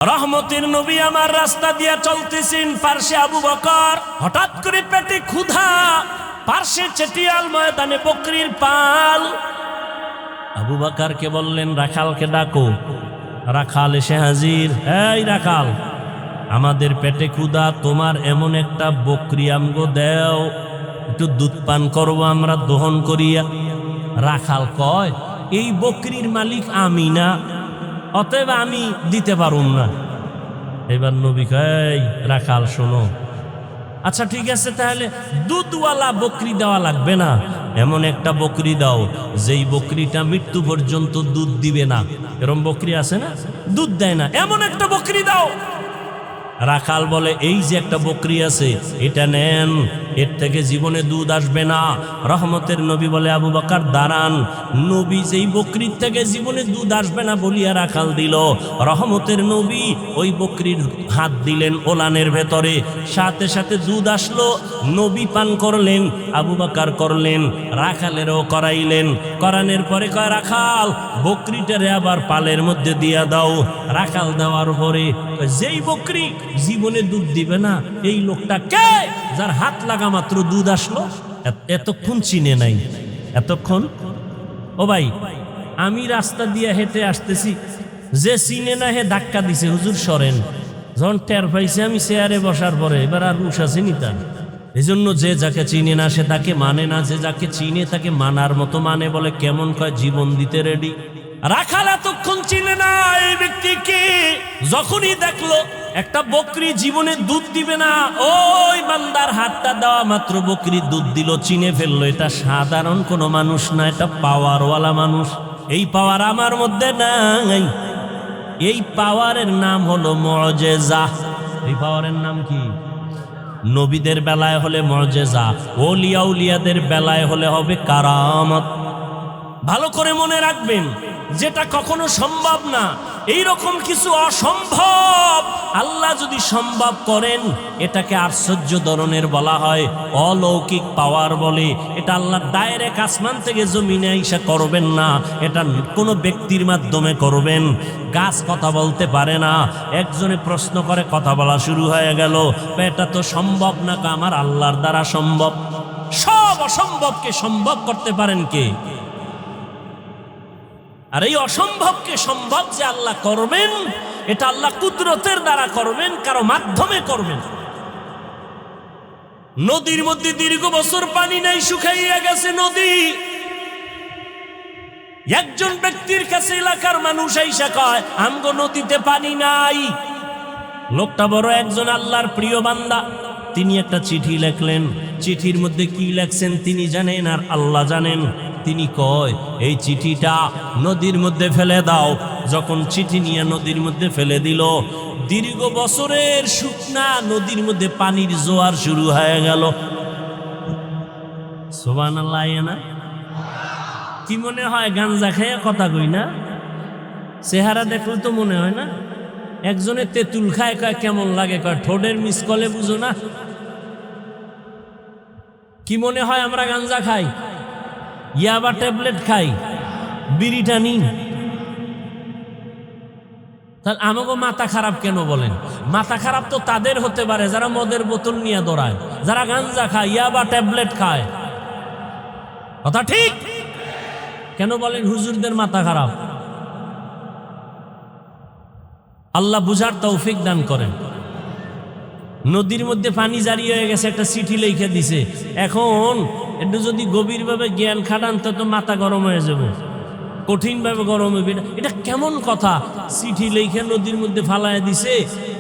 রহমতের নবী আমার রাস্তা দিয়ে চলতেছেন, পার্শ্বে আবু বকর। হঠাৎ করে পেটে ক্ষুধা, পার্শ্বে চেটিয়াল ময়দানে বকরির পাল। আবু বকরকে বললেন, রাখালকে ডাকো। রাখাল এসে হাজির। এই রাখাল, আমাদের পেটে ক্ষুধা, তোমার এমন একটা বকরি আমগো দেও, একটু দুধ পান করবো আমরা দহন করিয়া। রাখাল কয়, এই বকরির মালিক আমি না, অতএব আমি দিতে পারুম না। এবার নবী কয়, রাখাল শোনো, আচ্ছা ঠিক আছে, তাহলে দুধওয়ালা বকরি দেওয়া লাগবে না, এমন একটা বকরি দাও যেই বকরিটা মৃত্যু পর্যন্ত দুধ দিবে না। এরকম বকরি আছে না, দুধ দেয় না, এমন একটা বকরি দাও। রাখাল বলে, এই যে একটা বকরি আছে, এটা নেন, এর থেকে জীবনে দুধ আসবে না। রহমতের নবী বলে, আবু বকর দাঁড়ান। নবী যেই বকরির থেকে জীবনে দুধ আসবে না বলিয়া রাখাল দিল, রহমতের নবী ওই বকরির হাত দিলেন ওলানের ভেতরে, সাথে সাথে দুধ আসলো। নবী পান করলেন, আবু বকর করলেন, রাখালেরও করাইলেন। করানোর পরে কয়, রাখাল বকরিটারে আবার পালের মধ্যে দিয়া দাও। রাখাল দেওয়ার পরে যেই বকরি জীবনে দুধ দিবে না, এই লোকটা কে যার হাত লাগা মাত্র দুধ আসলো? এতক্ষণ চিনে নাই, এতক্ষণ। ও ভাই, আমি রাস্তা দিয়ে হেঁটে আসতেছি, যে চিনে না হে ধাক্কা দিছে, হুজুর সরেন। যখন টের পাইছে আমি চেয়ারে বসার পরে, এবার আর রুশ আসেনি তার। এই জন্য যে যাকে চিনে না সে তাকে মানে না, যে যাকে চিনে তাকে মানার মতো মানে। বলে কেমন, কয় জীবন দিতে রেডি। রাখাল এতক্ষণ চিনে না এই ব্যক্তিকে, যখনই দেখলো একটা বকরি জীবনে দুধ দিবে না, ওই বান্দার হাতটা দেওয়া মাত্র বকরি দুধ দিল, চিনে ফেললো। এটা সাধারণ কোনো মানুষ না, এটা পাওয়ারওয়ালা মানুষ। এই পাওয়ার আমার মধ্যে নাই। এই পাওয়ারের নাম হলো মুআজিজা। এই পাওয়ারের নাম কি? নবীদের বেলায় হলে মুআজিজা, ওলিয়া উলিয়াদের বেলায় হলে হবে কারামত। ভালো করে মনে রাখবেন, যেটা কখনো সম্ভব না, এইরকম কিছু অসম্ভব আল্লাহ যদি সম্ভব করেন, এটাকে আশ্চর্য ধরনের বলা হয়, অলৌকিক পাওয়ার বলে। এটা আল্লাহ ডাইরেক্ট আসমান থেকে জমিনে আইসা করবেন না, এটা কোনো ব্যক্তির মাধ্যমে করবেন। গাছ কথা বলতে পারে না, একজনে প্রশ্ন করে কথা বলা শুরু হয়ে গেল, এটা তো সম্ভব না। আমার আল্লাহর দ্বারা সম্ভব। সব অসম্ভবকে সম্ভব করতে পারেন কে? আর এই অসম্ভবকে সম্ভব যে আল্লাহ করবেন, এটা আল্লাহ কুদরতের দ্বারা করবেন, কারো মাধ্যমে করবেন। নদীর মধ্যে দীর্ঘ বছর পানি নাই, শুকাইয়া গেছে নদী। একজন ব্যক্তির কাছে এলাকার মানুষ আইসা কয়, আমগো নদীতে পানি নাই। লোকটা বড় একজন আল্লাহর প্রিয় বান্দা, তিনি একটা চিঠি লেখলেন। চিঠির মধ্যে কি লেখছেন তিনি জানেন, আর আল্লাহ জানেন। তিনি কয়, এই চিঠিটা নদীর মধ্যে ফেলে দাও। যখন চিঠি নিয়ে নদীর মধ্যে ফেলে দিল, দীর্ঘ বছরের শুকনা নদীর মধ্যে পানির জোয়ার শুরু হয়ে গেল। সুবহানাল্লাহ। না কি মনে হয় গাঞ্জা খেয়ে কথা কই না? চেহারা দেখলে তো মনে হয় না। একজনে তেঁতুল খায়, কয় কেমন লাগে, কয় ঠোঁটের মিসকলে বুঝো না। কি মনে হয় আমরা গাঞ্জা খাই, ইয়াবা ট্যাবলেট খাই, বিড়ি টানি? তাহলে আমাকে মাথা খারাপ কেন বলেন? মাথা খারাপ তো তাদের হতে পারে যারা মদের বোতল নিয়ে দৌড়ায়, যারা গাঞ্জা খায়, ইয়াবা ট্যাবলেট খায়। কথা ঠিক? কেন বলেন হুজুরদের মাথা খারাপ? আল্লাহ বুঝার তৌফিক দান করেন। নদীর মধ্যে পানি জারি হয়ে গেছে, একটা চিঠি লিখে দিছে। এখন একটু যদি গভীরভাবে জ্ঞান খাটান তো মাথা গরম হয়ে যাবে, কঠিনভাবে গরম হবে। এটা কেমন কথা? চিঠি লিখে নদীর মধ্যে ফালায় দিছে,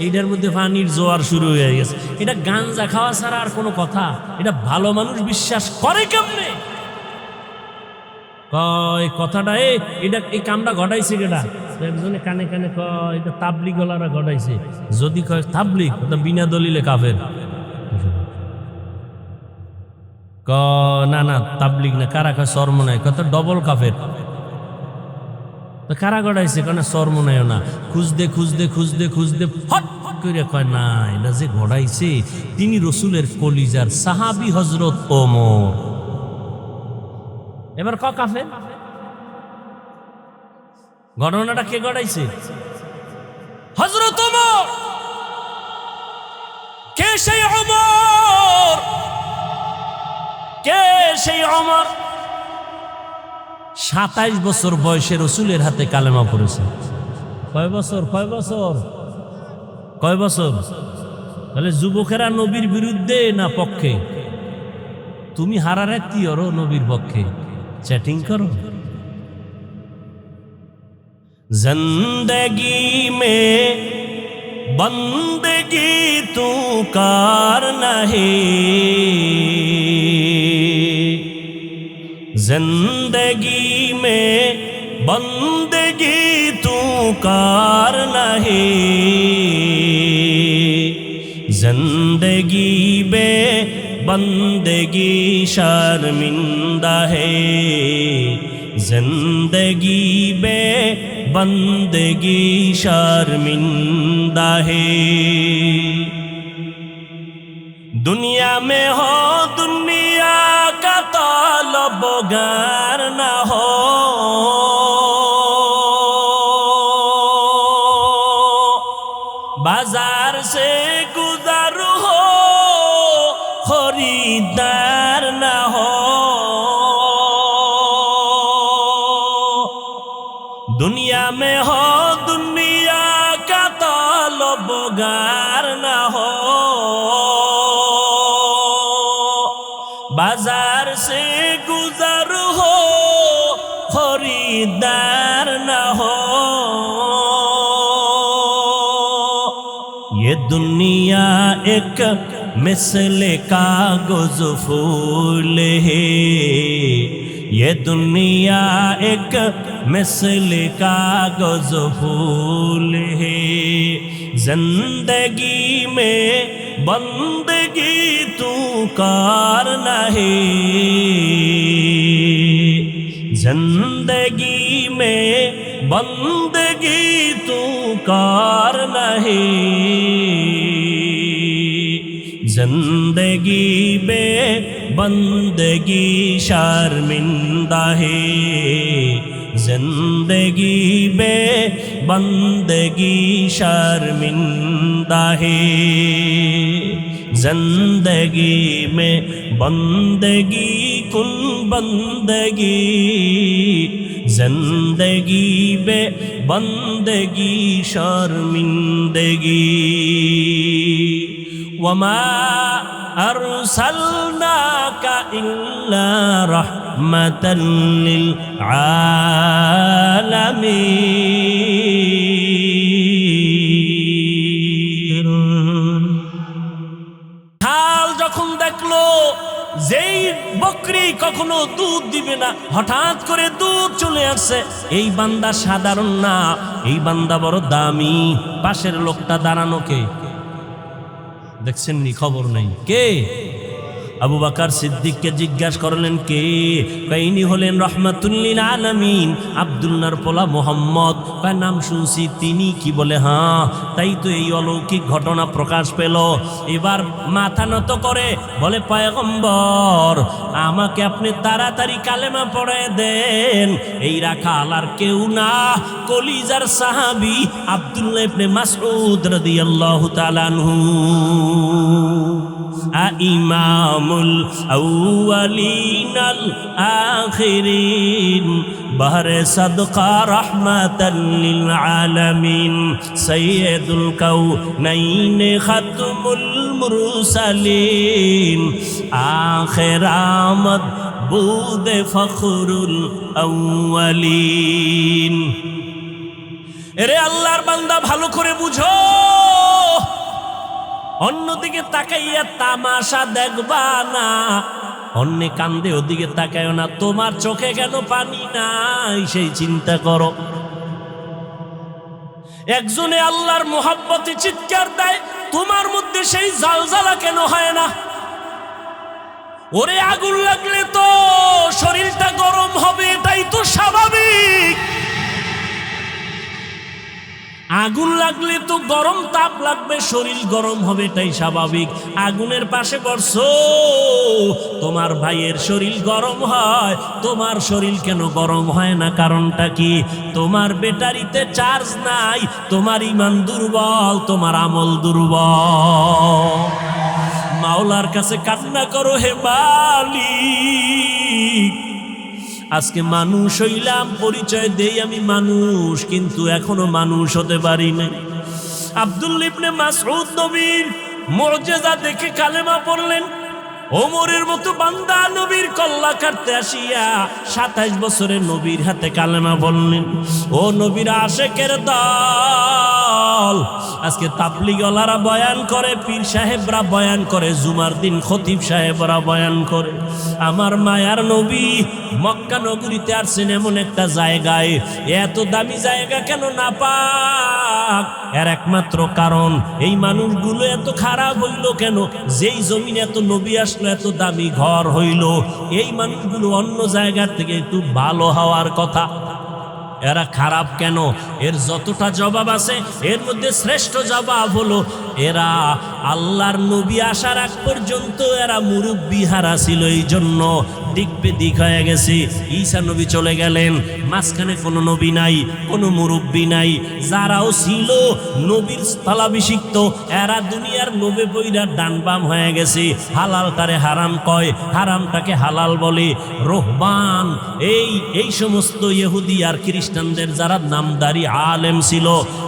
এইটার মধ্যে পানির জোয়ার শুরু হয়ে গেছে। এটা গাঞ্জা খাওয়া ছাড়া আর কোনো কথা? এটা ভালো মানুষ বিশ্বাস করে কেমনে? কয় কথাটা এটা এই কামটা ঘটাইছে কেটা? একজনে কানে কানে কয় এটা তাবলিগ ওয়ালারা ঘটাইছে। যদি কয় তাবলিগ, ওটা বিনা দলিলে কাফের। না না, তাবলিগ না। কারা কয় চরমনায়, কত ডবল কাফের। তো কারা ঘটাইছে? কেন চরমনায়ও না। খুঁজতে খুঁজতে খুঁজতে খুঁজতে ফট করে কয় না, এটা যে ঘটাইছে তিনি রসুলের কলিজার সাহাবী হযরত ওমর। এবার ক কাফের। ঘটনাটা কে ঘটাইছে? হযরত ওমর, কে সেই ওমর? কে সেই ওমর? 27 বছর বয়সে রাসূলের হাতে কালেমা পড়েছে। কয় বছর? কয় বছর? কয় বছর? তাহলে যুবকেরা নবীর বিরুদ্ধে না পক্ষে? তুমি হারারাতি করো নবীর পক্ষে, চ্যাটিং করো। जिंदगी में बंदगी तू करना है, जिंदगी में बंदगी तू करना है, जिंदगी बे बंदगी शर्मिंदा है, जिंदगी बे बंदगी शर्मिंदा है। दुनिया में हो दुनिया का तलबगार न हो, बाजार से गुजर हो खरीदार न हो, दुनिया में हो दुनिया का तलबगार न हो, बाजार से गुजर हो खरीदार न हो। ये दुनिया एक मिसल कागज फूल है, ये दुनिया एक मिसल कागज फूल है, जिंदगी में बंदगी तू करना है, जिंदगी में बंदगी तू करना है, जिंदगी बे बंदगी शर्मिंदा है, जिंदगी बे बंदगी शर्मिंदा है, जिंदगी में बंदगी कुन बंदगी, जिंदगी बे बंदगी शर्मिंदगी। वमा अरसलनाका इल्ला रहमतन लिल आलामीन। হাল যখন দেখলো যেই বকরি কখনো দুধ দিবে না, হঠাৎ করে দুধ চলে আসছে, এই বান্দা সাধারণ না, এই বান্দা বড় দামি। পাশের লোকটা দাঁড়ানো কে দেখছেন নি? খবর নেই কে? আবু বকর সিদ্দিককে জিজ্ঞাসা করলেন কে? ইনি হলেন রহমাতুল লিল আলামিন, আব্দুল্লাহর পোলা মোহাম্মদ। নাম শুনছি। তিনি কি বলে? হ্যাঁ, তাই তো এই অলৌকিক ঘটনা প্রকাশ পেল। এবার মাথা নত করে বলে, পয়গম্বর আমাকে আপনি তাড়াতাড়ি কালেমা পড়ায় দেন। এই রাখাল আর কেউ না, কলিজার সাহাবী আব্দুল্লাহ ইবনে মাসউদ রাদিয়াল্লাহু তাআলা আনহু। ইমামুল আউয়ালিনাল আখিরিন, বাহরে সাদকা রাহমাতাল লিল আলামিন, সাইয়্যিদুল কাউনাইন খাতমুল মুরসালিন, আখির আমদ বুদে ফখরুল আউয়ালিন। এরে আল্লাহর বান্দা, ভালো করে বুঝো, অন্যদিকে তাকাইয়া তামাশা দেখবা না, অন্য কান্দে ওদিকে তাকায়ও না। তোমার চোখে কেন পানি নাই সেই চিন্তা করো। একজনে আল্লাহর মোহাব্বতে চিৎকার দেয়, তোমার মধ্যে সেই জালজালা কেন হয় না? ওরে আগুন লাগলে তো শরীরটা গরম হবে, এটাই তো স্বাভাবিক। আগুন লাগলে তো গরম তাপ লাগবে, শরীর গরম হবে, এটাই স্বাভাবিক। আগুনের পাশে বসছো, তোমার ভাইয়ের শরীর গরম হয়, তোমার শরীর কেন গরম হয় না? কারণটা কি? তোমার ব্যাটারিতে চার্জ নাই, তোমার ঈমান দুর্বল, তোমার আমল দুর্বল। মাওলার কাছে কান্না করো, হে মালিক, আজকে মানুষ হইলাম, পরিচয় দেই আমি মানুষ, কিন্তু এখনো মানুষ হতে পারি নাই। আব্দুল্লাহ ইবনে মাসউদ নবীর মুজিজা দেখে কালেমা পড়লেন। ওমরের মতো বান্দা নবীর কল্লা কাটতে আসিয়া 27 বছরের নবীর হাতে কালেমা বললেন। ও নবীর আশেকের দল, আজকে তাবলীগওয়ালারা বয়ান করে, পীর সাহেবরা বয়ান করে, জুমার দিন খতিব সাহেবরা বয়ান করে। আমার মায়ার নবী মক্কা নগরীতে আসছেন এমন একটা জায়গায়, এত দামি জায়গা কেন না পাক? এর একমাত্র কারণ, এই মানুষগুলো এত খারাপ হইল কেন? যেই জমিন এত নবী আসলো, এত দামি ঘর হইল, এই মানুষগুলো অন্য জায়গার থেকে একটু ভালো হওয়ার কথা, এরা খারাপ কেন? এর যতটা জবাব আছে, এর মধ্যে শ্রেষ্ঠ জবাব হলো, এরা আল্লাহর নবী আসার আগ পর্যন্ত এরা মুরব্বি হারা ছিল, এই জন্য দিক বেদিক হয়ে গেছে। ঈসা নবী চলে গেলেন, মাঝখানে কোনো নবী নাই, কোনো মুরব্বি নাই। যারাও ছিল নবীর স্থলাভিষিক্ত, এরা দুনিয়ার নবে বইরা ডান বাম হয়ে গেছে। হালালটারে হারাম কয়, হারামটাকে হালাল বলে। রোহবান, এই সমস্ত ইহুদি আর খ্রিস্টানদের যারা নামদারি আলেম ছিল,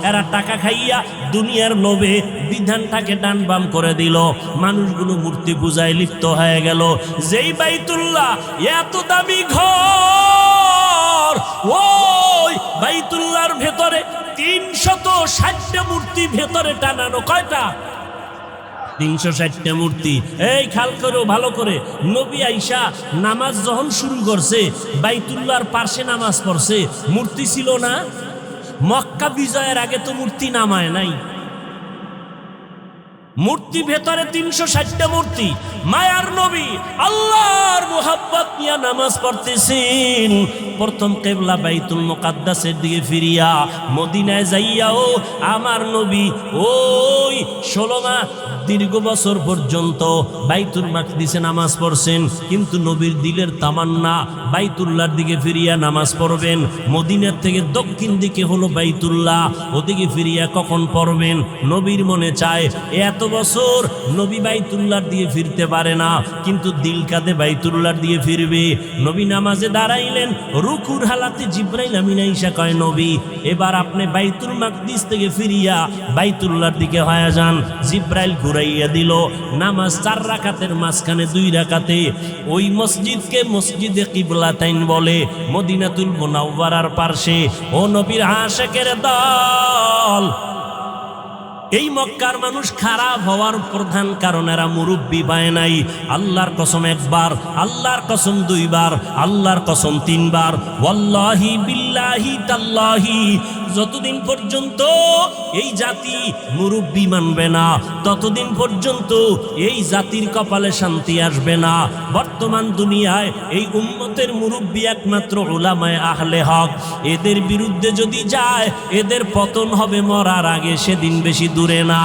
এরা টাকা খাইয়া দুনিয়ার লোভে বিধানটাকে ডান বাম করে দিল। মানুষগুলো মূর্তি পূজায় লিপ্ত হয়ে গেল। যেই বাইতুল্লাহ এত দামি ঘর, ওই বাইতুল্লাহর ভেতরে 360টা মূর্তি ভেতরে টানানো। কয়টা? 360টা মূর্তি। এই খেয়াল করো ভালো করে, নবী আইসা নামাজ যখন শুরু করছে, বাইতুল্লাহর পাশে নামাজ পড়ছে, মূর্তি ছিল না? মক্কা বিজয়ের আগে তো মূর্তি নামায় নাই। মূর্তি ভেতরে 360টা মূর্তি। মায়ার নবী আল্লাহর মুহাব্বত নিয়ে নামাজ পড়তেছেন। প্রথম কিবলা বাইতুল মুকাদ্দাসের দিকে ফিরিয়া মদিনায় যাইয়াও আমার নবী ওই 16 মাস দীর্ঘ বছর পর্যন্ত বাইতুল মাকদিসে নামাজ পড়ছেন, কিন্তু নবীর দিলের তামান্না বাইতুল্লাহর দিকে ফিরিয়া নামাজ পড়বেন। মদিনার থেকে দক্ষিণ দিকে হলো বাইতুল্লাহ, ওদিকে ফিরিয়া কখন পড়বেন? নবীর মনে চায়, এত বছর নবী বাইতুল্লাহর দিয়ে ফিরতে পারে না, কিন্তু দিল কাঁদে বাইতুল্লাহর দিয়ে ফিরবে। নবী নামাজে দাঁড়াইলেন, রুকুর হালাতে জিব্রাইল আমিন আইসা কয়, নবী এবার আপনি বাইতুল মাকদিস থেকে ফিরিয়া বাইতুল্লাহর দিকে হয়ে যান। জিব্রাইল ঘুরাইয়া দিল। নামাজ 4 রাকাতের মাঝখানে 2 রাকাতে ওই মসজিদকে মসজিদে কিবলাতাইন বলে, মদিনাতুল মুনাওয়ারার পাশে। ও নবীর আশিকের দল, এই মক্কার মানুষ খারাপ হওয়ার প্রধান কারণ এরা মুরব্বি পায় নাই। আল্লাহর কসম একবার, আল্লাহর কসম 2 বার, আল্লাহর কসম 3 বার, ওয়াল্লাহি বিল্লাহি তাল্লাহি, যতদিন পর্যন্ত এই জাতি মুরব্বি মানবে না, ততদিন পর্যন্ত এই জাতির কপালে শান্তি আসবে না। বর্তমান দুনিয়ায় এই উম্মতের মুরব্বি একমাত্র উলামায়ে আহলে হক। এদের বিরুদ্ধে যদি যায়, এদের পতন হবে মরার আগে, সেদিন বেশি দূরে না।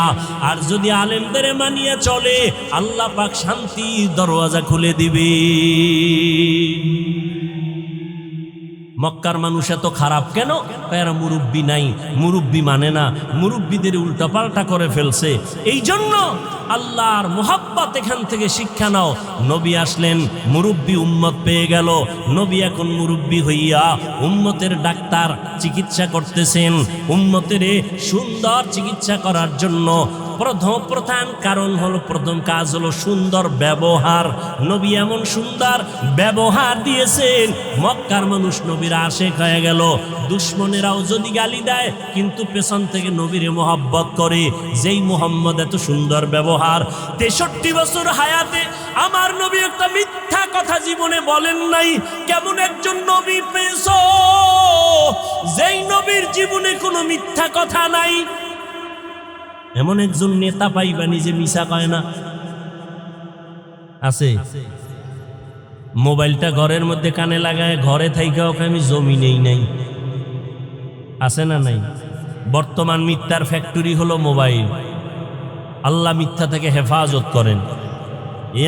আর যদি আলেমদের মানিয়ে চলে, আল্লাহ পাক শান্তির দরওয়াজা খুলে দিবে। মক্কার মানুষ এত খারাপ কেন? এরা মুরব্বি নাই, মুরব্বি মানে না, মুরব্বিদের উল্টাপাল্টা করে ফেলছে। এই জন্য আল্লাহর মুহাব্বত এখান থেকে শিক্ষা নাও। নবী আসলেন, মুরব্বি উম্মত পেয়ে গেল। নবী এখন মুরব্বি হইয়া উম্মতের ডাক্তার, চিকিৎসা করতেছেন। উম্মতের সুন্দর চিকিৎসা করার জন্য প্রধান কারণ হলো, প্রথম কাজ হলো সুন্দর ব্যবহার। নবী এমন সুন্দর ব্যবহার দিয়েছেন, মক্কার মানুষ নবীর আশিক হয়ে গেল। দুশ্মনেরাও যদি গালি দেয়, কিন্তু পেছন থেকে নবীরে মোহাব্বত করে। যেই মুহাম্মদ এত সুন্দর ব্যবহার, 63 বছর হায়াতে আমার নবী একটা মিথ্যা কথা জীবনে বলেন নাই। কেমন একজন নবী পেয়েছো, যেই নবীর জীবনে কোনো মিথ্যা কথা নাই? এমন একজন নেতা পাইবা নিজে মিশা কয় না? আছে? মোবাইলটা ঘরের মধ্যে কানে লাগায় ঘরে থাইকা ওকে আমি জমি নেই নাই, আছে না নাই? বর্তমান মিথ্যার ফ্যাক্টরি হলো মোবাইল। আল্লাহ মিথ্যা থেকে হেফাজত করেন।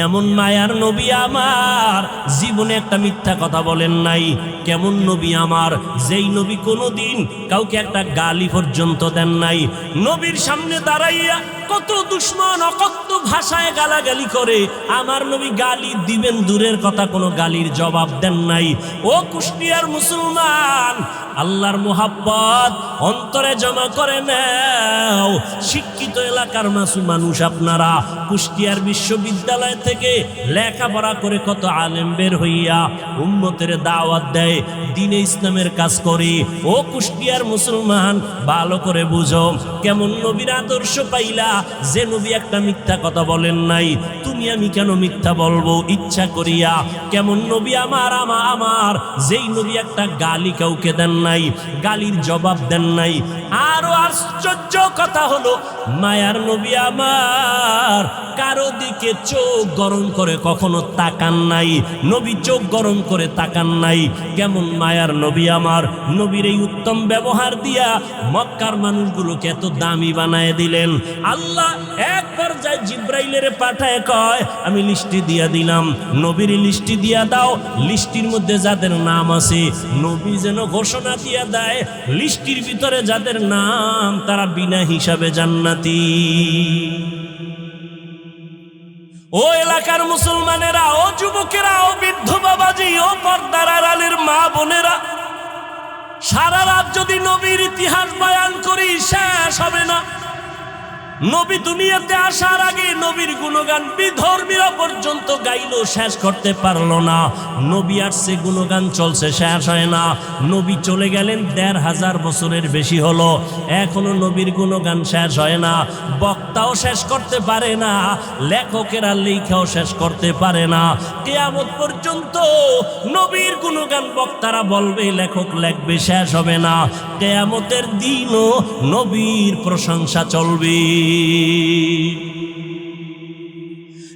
এমন মায়ার নবী আমার, জীবনে একটা মিথ্যা কথা বলেন নাই। কেমন নবী আমার, যেই নবী কোনোদিন কাউকে একটা গালি পর্যন্ত দেন নাই। নবীর সামনে দাঁড়াইয়া কত দুশ্মন অকথ্য ভাষায় গালাগালি করে, আমার নবী গালি দিবেন দূরের কথা, কোনো গালির জবাব দেন নাই। ও কুষ্টিয়ার মুসলমান, আল্লাহর মুহাব্বত অন্তরে জমা করে নাও। শিক্ষিত এলাকার মানুষ আপনারা, কুষ্টিয়ার বিশ্ববিদ্যালয় থেকে লেখাপড়া করে কত আলেম বের হইয়া উম্মতের দাওয়াত দেয়, দ্বীনে ইসলামের কাজ করে। ও কুষ্টিয়ার মুসলমান, ভালো করে বুঝো, কেমন নবীর আদর্শ পাইলা, যে নবী একটা মিথ্যা কথা বলেন নাই। তুমি আমি কেন মিথ্যা বলবো ইচ্ছা করিয়া? কেমন নবী আমার আমার, যেই নবী একটা গালি কাউকে দেন নাই, গালির জবাব দেন নাই। আরো আশ্চর্য কথা হলো, মায়ার নবী আমার কারো দিকে চোখ গরম করে কখনো তাকান নাই। নবী চোখ গরম করে তাকান নাই। কেমন মায়ার নবী আমার, নবীর এই উত্তম ব্যবহার দিয়া মক্কার মানুষগুলোকে এত দামি বানায় দিলেন। আল্লাহ এক পর্যায়ে জিব্রাইলের পাঠায় কয়, আমি লিস্টি দিয়া দিলাম, নবীর লিস্টি দিয়া দাও। লিস্টির মধ্যে যাদের নাম আছে, নবী যেন ঘোষণা দিয়া দেয়, লিস্টির ভিতরে যাদের নাম, তারা বিনা হিসাবে জান্নাতি। ও এলাকার মুসলমানেরা, ও যুবকেরা, ও বৃদ্ধ বাবাজি, ও পর্দার আড়ালের মা বোনেরা, সারা রাত যদি নবীর ইতিহাস বয়ান করি শেষ হবে না। নবী দুনিয়াতে আসার আগে নবীর গুণগান বিধর্মীরা পর্যন্ত গাইল, শেষ করতে পারলো না। নবী আসছে, গুণগান চলছে, শেষ হয় না। নবী চলে গেলেন ১৫০০ বছরের বেশি হলো, এখনো নবীর গুণগান শেষ হয় না। বক্তাও শেষ করতে পারে না, লেখকেরা লেখাও শেষ করতে পারে না। কিয়ামত পর্যন্ত নবীর গুণগান বক্তারা বলবে, লেখক লেখবে, শেষ হবে না। কিয়ামতের দিনও নবীর প্রশংসা চলবে।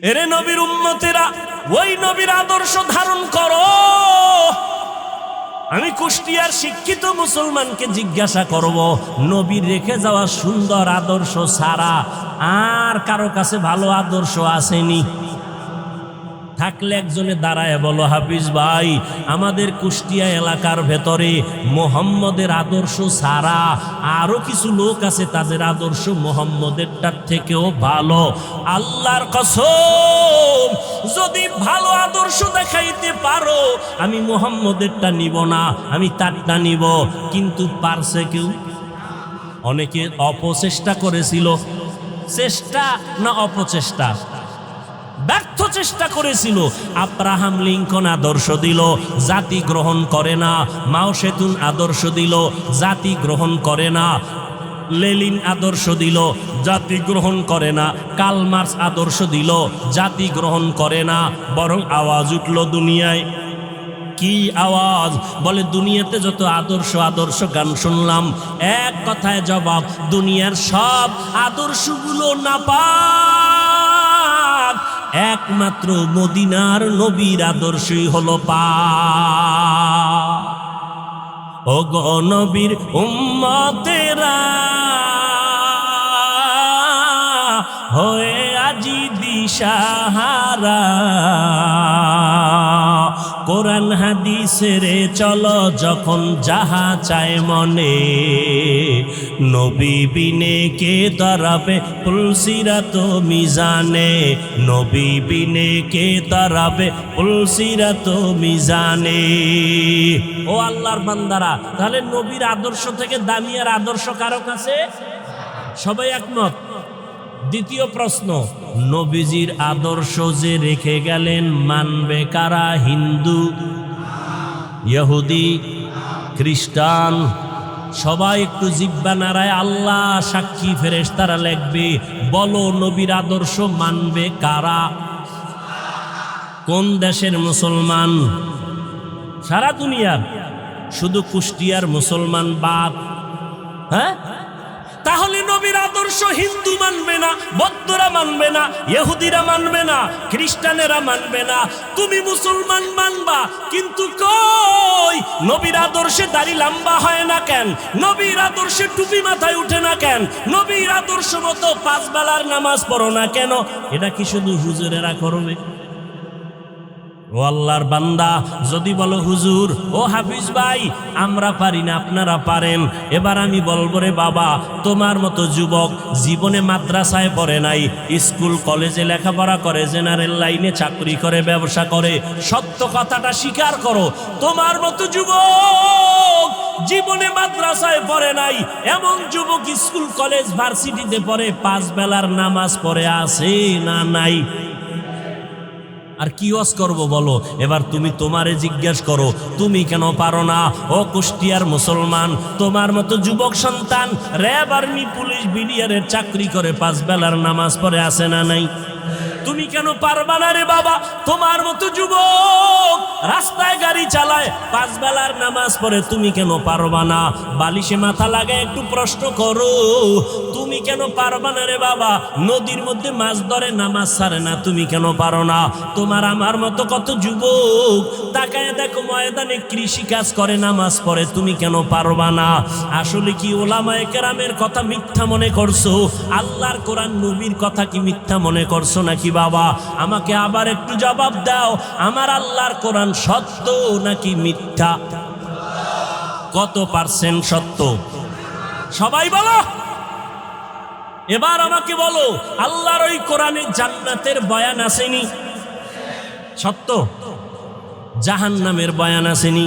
এরে নবীর উম্মতেরা, ওই নবীর আদর্শ ধারণ করো। আমি কুষ্টিয়ার শিক্ষিত মুসলমানকে জিজ্ঞাসা করব, নবীর রেখে যাওয়া সুন্দর আদর্শ ছাড়া আর কারো কাছে ভালো আদর্শ আসেনি? থাকলে একজনে দাঁড়ায় বলো, হাফিজ ভাই, আমাদের কুষ্টিয়া এলাকার ভেতরে মোহাম্মদের আদর্শ ছাড়া আরো কিছু লোক আছে, তাদের আদর্শ মোহাম্মদেরটার থেকেও ভালো। আল্লাহর কসম, যদি ভালো আদর্শ দেখাইতে পারো, আমি মোহাম্মদেরটা নিব না, আমি তারটা নিব। কিন্তু পারছে কেউ? অনেকে অপচেষ্টা করেছিল। চেষ্টা না অপচেষ্টা? ব্যর্থ চেষ্টা করেছিল। আব্রাহাম লিঙ্কন আদর্শ দিল, জাতি গ্রহণ করে না। মাও সেতুন আদর্শ দিল, জাতি গ্রহণ করে না। লেনিন আদর্শ দিল, জাতি গ্রহণ করে না। কার্ল মার্কস আদর্শ দিল, জাতি গ্রহণ করে না। বরং আওয়াজ উঠল দুনিয়ায়। কি আওয়াজ? বলে, দুনিয়াতে যত আদর্শ গান শুনলাম, এক কথায় জবাব, দুনিয়ার সব আদর্শগুলো নাপাক, একমাত্র মদিনার নবীর আদর্শই হলো পাক। ও গো নবীর উম্মতেরা, হয়ে আজি দিশাহারা, কোরআন হাদিসের চলো যখন যাহা চায় মনে, নবী বিনে কে দাঁড়াবে পুলসিরাত মিজানে, নবী বিনে কে দাঁড়াবে পুলসিরাত মিজানে। ও আল্লাহর বান্দারা, তাহলে নবীর আদর্শ থেকে দামি আর আদর্শ কারো কাছে? সবাই একমত? দ্বিতীয় প্রশ্ন, নবীজির আদর্শ যে রেখে গেলেন, মানবে কারা? হিন্দু, ইহুদি, খ্রিস্টান? সবাই একটু জিহ্বা নাড়ায়, আল্লাহ সাক্ষী, ফেরেশতারা লিখবে। বলো, নবীর আদর্শ মানবে কারা? কোন দেশের মুসলমান? সারা দুনিয়ার? শুধু কুষ্টিয়ার মুসলমান বাদ? হ্যাঁ, তাহলে নবীর আদর্শ হিন্দু মানবে না, বৌদ্ধরা মানবে না, ইহুদিরা মানবে না, খ্রিস্টানেরা মানবে না, তুমি মুসলমান মানবা। কিন্তু কই নবীর আদর্শে দাড়ি লম্বা হয় না কেন? নবীর আদর্শে টুপি মাথায় উঠে না কেন? নবীর আদর্শ মতো 5 বেলার নামাজ পড়ো না কেন? এটা কি শুধু হুজুরেরা করবে? ও আল্লাহর বান্দা, যদি বলো হুজুর ও হাফিজ ভাই আমরা পারি না, আপনারা পারেন, এবার আমি বলবো রে বাবা, তোমার মতো যুবক জীবনে মাদ্রাসায় পড়ে নাই, স্কুল কলেজে লেখাপড়া করে, জেনারেল লাইনে চাকরি করে, ব্যবসা করে, সত্য কথাটা স্বীকার করো। তোমার মতো যুবক জীবনে মাদ্রাসায় পড়ে নাই, এমন যুবক স্কুল কলেজ ভার্সিটিতে পড়ে, 5 বেলার নামাজ পড়ে আছে না নাই? আর কি ওয়াজ করবো বলো? এবার তুমি তোমারে জিজ্ঞেস করো, তুমি কেন পারো না? ও কুষ্টিয়ার মুসলমান, তোমার মতো যুবক সন্তান র্যাব, আর্মি, পুলিশ, বিডিআরের চাকরি করে, 5 বেলার নামাজ পড়ে আছে না নাই? তুমি কেন পারবা না রে বাবা? তোমার মতো যুবক রাস্তায় গাড়ি চালায়, 5 বেলার নামাজ পড়ে, তুমি কেন পারবা না? বালিশে মাথা লাগায় একটু প্রশ্ন করো, তুমি কেন পারবা না রে বাবা? নদীর মধ্যে মাছ ধরে, নামাজ ছাড়ে না, তুমি কেন পারো না? তোমার আমার মতো কত যুবক তাকায় দেখো ময়দানে কৃষি কাজ করে, নামাজ পড়ে, তুমি কেন পারবা না? আসলে কি ওলামায়ে কেরামের কথা মিথ্যা মনে করছো? আল্লাহর কোরআন নবীর কথা কি মিথ্যা মনে করছো নাকি বাবা? আমাকে আবার একটু জবাব দাও, আমার আল্লাহর কোরআন সত্য নাকি মিথ্যা? কত পার্সেন্ট সত্য? সবাই বলো। এবার আমাকে বলো, আল্লাহর ওই কোরআনে জান্নাতের বয়ান আসেনি? সত্য। জাহান্নামের বয়ান আসেনি?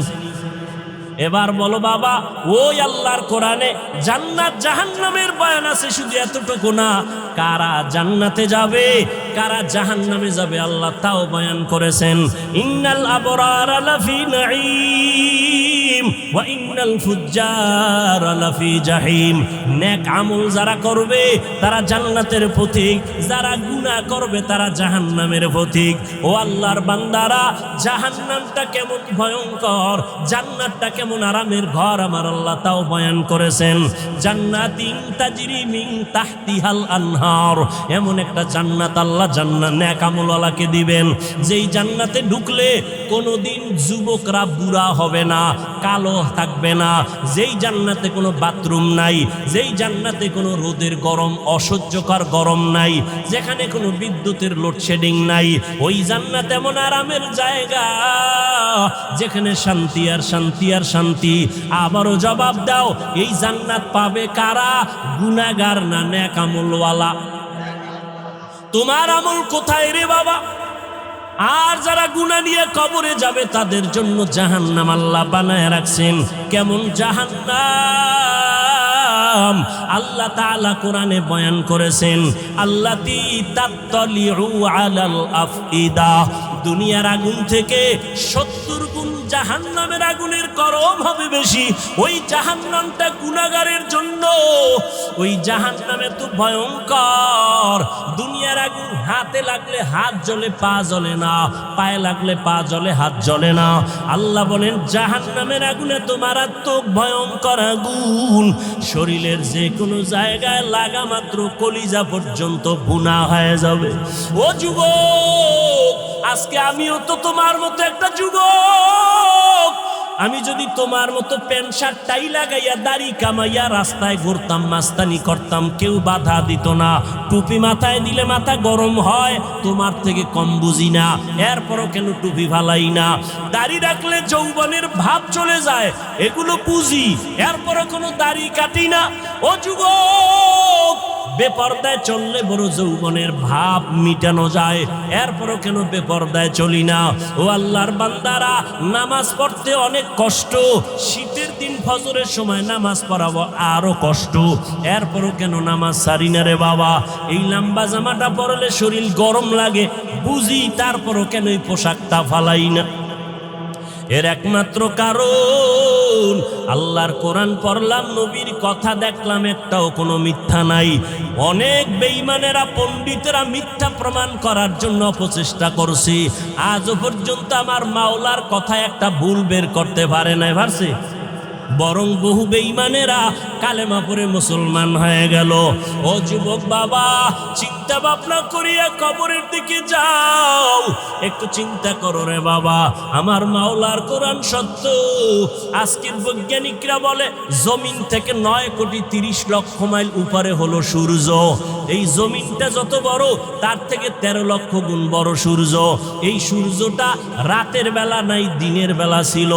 এবার বলো বাবা, ওই আল্লাহর কোরআনে জান্নাত জাহান্নামের বয়ান আছে, শুধু এতটুকু না, কারা জান্নাতে যাবে কারা জাহান্নামে যাবে আল্লাহ তাও বয়ান করেছেন। ইন্নাল আবরারা লাফি নাঈম ওয়া ইন্নাল ফুজ্জারা লাফি জাহিম। নেক আমল যারা করবে তারা জান্নাতের পথিক, যারা গুনাহ করবে তারা জাহান্নামের পথিক। ও আল্লাহর বান্দারা, জাহান্নামটা কেমন ভয়ঙ্কর, জান্নাতটা কেমন আরামের ঘর আমার আল্লাহ তাও বয়ান করেছেন। জান্নাতিন তাজরি মিন তাহতিহাল আনহার, এমন একটা জান্নাত আল্লাহ জান্নাত নেক আমলওয়ালাকে দিবেন, যেই জান্নাতে ঢুকলে কোনোদিন যুবকরা বুড়া হবে না, কালো থাকবে না, যেই জান্নাতে কোনো বাথরুম নাই, যেই জান্নাতে কোনো রোদের গরম, অসহ্যকর গরম নাই, যেখানে কোনো বিদ্যুতের লোডশেডিং নাই, ওই জান্নাত এমন আরামের জায়গা যেখানে শান্তি আর শান্তি আর শান্তি। আবারও জবাব দাও, এই জান্নাত পাবে কারা? গুনাহগার না নেক আমলওয়ালা? তোমার আমল কোথায় রে বাবা? আর যারা গুনাহ নিয়ে কবরে যাবে তাদের জন্য জাহান্নাম আল্লাহ বানায় রাখছেন। কেমন জাহান্নাম? আল্লাহ তাআলা কোরআনে বয়ান করেছেন, আল্লাতী তাত্তালিউ আলাল আফইদা, দুনিয়ার আগুন থেকে 70 গুণ জাহান্নামের আগুনের গরম হবে বেশি। ওই জাহান্নামটা গুনাহগারের জন্য, ওই জাহান্নামে তো ভয়ঙ্কর। দুনিয়ার আগুন হাতে লাগলে হাত জ্বলে, পা জ্বলে না, পায়ে লাগলে পা জ্বলে, হাত জ্বলে না। আল্লাহ বলেন জাহান্নামের আগুনে তো মারাত্মক ভয়ঙ্কর আগুন, শরীরের যে কোনো জায়গায় লাগা মাত্র কলিজা পর্যন্ত ভুনা হয়ে যাবে। ও যুবক, আজকে আমিও তো তোমার মতো একটা যুবক। আমি যদি তোমার মতো প্যান্ট শার্ট টাই লাগাইয়া দাড়ি কামাইয়া রাস্তায় ঘুরতাম, মাস্তানি করতাম, কেউ বাধা দিত না। টুপি মাথায় দিলে মাথা গরম হয়, তোমার থেকে কম বুঝি না, এরপরও কেন টুপি ফালাই না? দাড়ি রাখলে যৌবনের ভাব চলে যায়, এগুলো বুঝি, এরপরও কোনো দাড়ি কাটি না। ও যুবক, বেপরদায় চললে বড় যৌবনের ভাব মিটানো যায়, এরপরও কেন বেপরদায় চলি না? ও আল্লাহর বান্দারা, নামাজ পড়তে অনেক কষ্ট, শীতের দিন ফজরের সময় নামাজ পড়াবো আরো কষ্ট, এরপরও কেন নামাজ সারি না রে বাবা? এই লম্বা জামাটা পরলে শরীর গরম লাগে বুঝি, তারপরও কেন এই পোশাকটা ফালাই না? এর একমাত্র কারণ, আল্লাহর কোরআন পড়লাম, নবীর কথা দেখলাম, একটাও কোনো মিথ্যা নাই। অনেক বেঈমানেরা, পণ্ডিতেরা মিথ্যা প্রমাণ করার জন্য অপচেষ্টা করছে, আজও পর্যন্ত আমার মাওলার কথা একটা ভুল বের করতে পারে নাই। পারছে? বরং বহু বেঈমানেরা কালেমা পড়ে মুসলমান হয়ে গেল। ও যুবক বাবা, চিন্তা ভাবনা করিয়া কবরের দিকে যাও। একটু চিন্তা করো রে বাবা, আমার মাওলার কোরআন সত্য। আজকের বৈজ্ঞানিকরা বলে জমিন থেকে 9,30,00,000 মাইল উপরে হলো সূর্য। এই জমিনটা যত বড় তার থেকে 13 লক্ষ গুণ বড় সূর্য। এই সূর্যটা রাতের বেলা নাই, দিনের বেলা ছিল।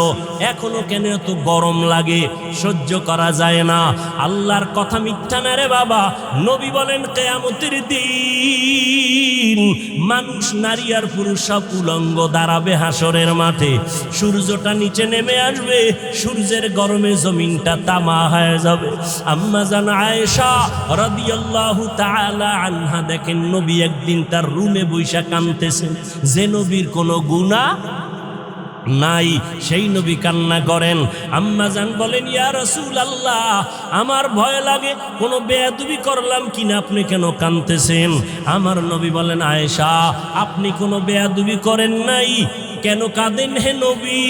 এখনো কেন এত গরম লাগে, সহ্য করা যায় না। আল্লাহর কথা মিথ্যা না রে বাবা। নবী বলেন কিয়ামতের দিন মানুষ, নারী আর পুরুষ সব উলঙ্গ দাঁড়াবে হাসরের মাঠে। সূর্যটা নিচে নেমে আসবে, সূর্যের গরমে জমিনটা তামা হয়ে যাবে। আম্মা জান আয়েশা রাদিয়াল্লাহু তাআলা আনহা দেখেন নবী একদিন তার রুমে বৈশা কাঁদতেছেন। যে নবীর কোনো গুনাহ নাই সেই নবী কান্না করেন। আম্মা জান বলেন, ইয়া রাসূলুল্লাহ, আমার ভয় লাগে কোনো বেয়াদবি করলাম কিনা, আপনি কেন কাঁদতেছেন? আমার নবী বলেন, আয়েশা, আপনি কোনো বেয়াদবি করেন নাই, কেন কাঁদেন হে নবী?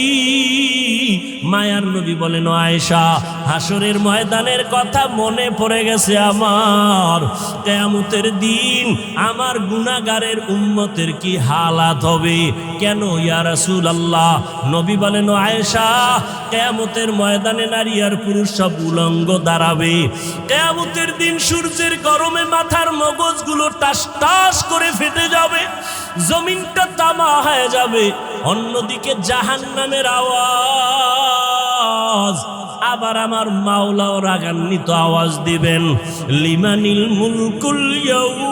মায়ার নবী বলেন, ও আয়েশা, হাসরের ময়দানের কথা মনে পড়ে গেছে আমার। কিয়ামতের দিন আমার গুনাহগারের উম্মতের কি হালাত হবে। কেন ইয়া রাসূলুল্লাহ? নবী বলেন, ও আয়েশা, কিয়ামতের ময়দানে নারী আর পুরুষ সব উলঙ্গ দাঁড়াবে। কিয়ামতের দিন সূর্যের গরমে মাথার মগজগুলো টাস টাস করে ফেটে যাবে, জমিনটা তামা হয়ে যাবে। অন্যদিকে জাহান্নামের আওয়াজ, আবার আমার মাওলাও রাগান্বিত আওয়াজ দিবেন, লিমানিল মুলকুল ইয়াউম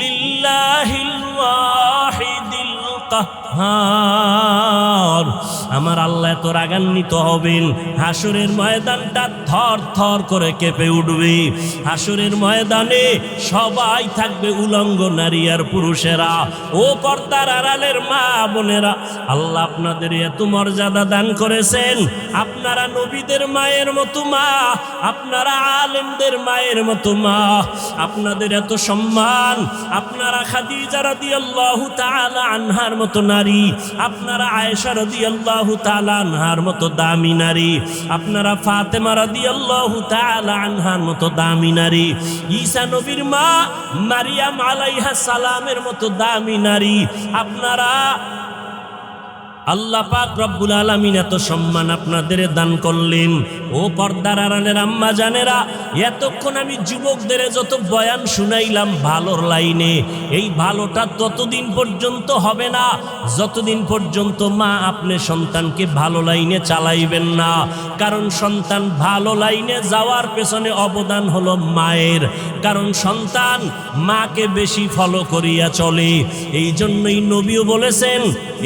লিল্লাহিল ওয়াহিদিল কাহ্হার। আমার আল্লাহ এত রাগান্বিত হবেন, হাসরের ময়দানটা থর থর করে কেঁপে উঠবে। হাসরের ময়দানে সবাই থাকবে উলঙ্গ, নারী আর পুরুষেরা। ও পর্দার আড়ালের মা বোনেরা, আল্লাহ আপনাদের এত মর্যাদা দান করেছেন। আপনারা নবীদের মায়ের মতো মা, আপনারা আলেমদের মায়ের মতো মা, আপনাদের এত সম্মান। আপনারা খাদিজা রাদিয়াল্লাহু তাআলা আনহার মতো নারী, আপনারা আয়েশা রাদিয়াল্লাহু তাআলা আনহার মতো দামি নারী, আপনারা ফাতেমা রাদিয়াল্লাহু তাআলা আনহার মতো দামি নারী, ঈসা নবীর মা মারিয়াম আলাইহাস সালামের মতো দামি নারী। আপনারা আল্লাহ পাক রব্বুল আলামিন এত সম্মান আপনাদের দান করলেন। ও পর্দার আড়ালের আম্মা জানেরা, এতক্ষণ আমি যুবকদের যত বয়ান শুনাইলাম ভালোর লাইনে, এই ভালোটা ততদিন পর্যন্ত হবে না যতদিন পর্যন্ত মা আপনি সন্তানকে ভালো লাইনে চালাইবেন না। কারণ সন্তান ভালো লাইনে যাওয়ার পেছনে অবদান হলো মায়ের, কারণ সন্তান মাকে বেশি ফলো করিয়া চলে। এই জন্যই নবীও বলেছেন,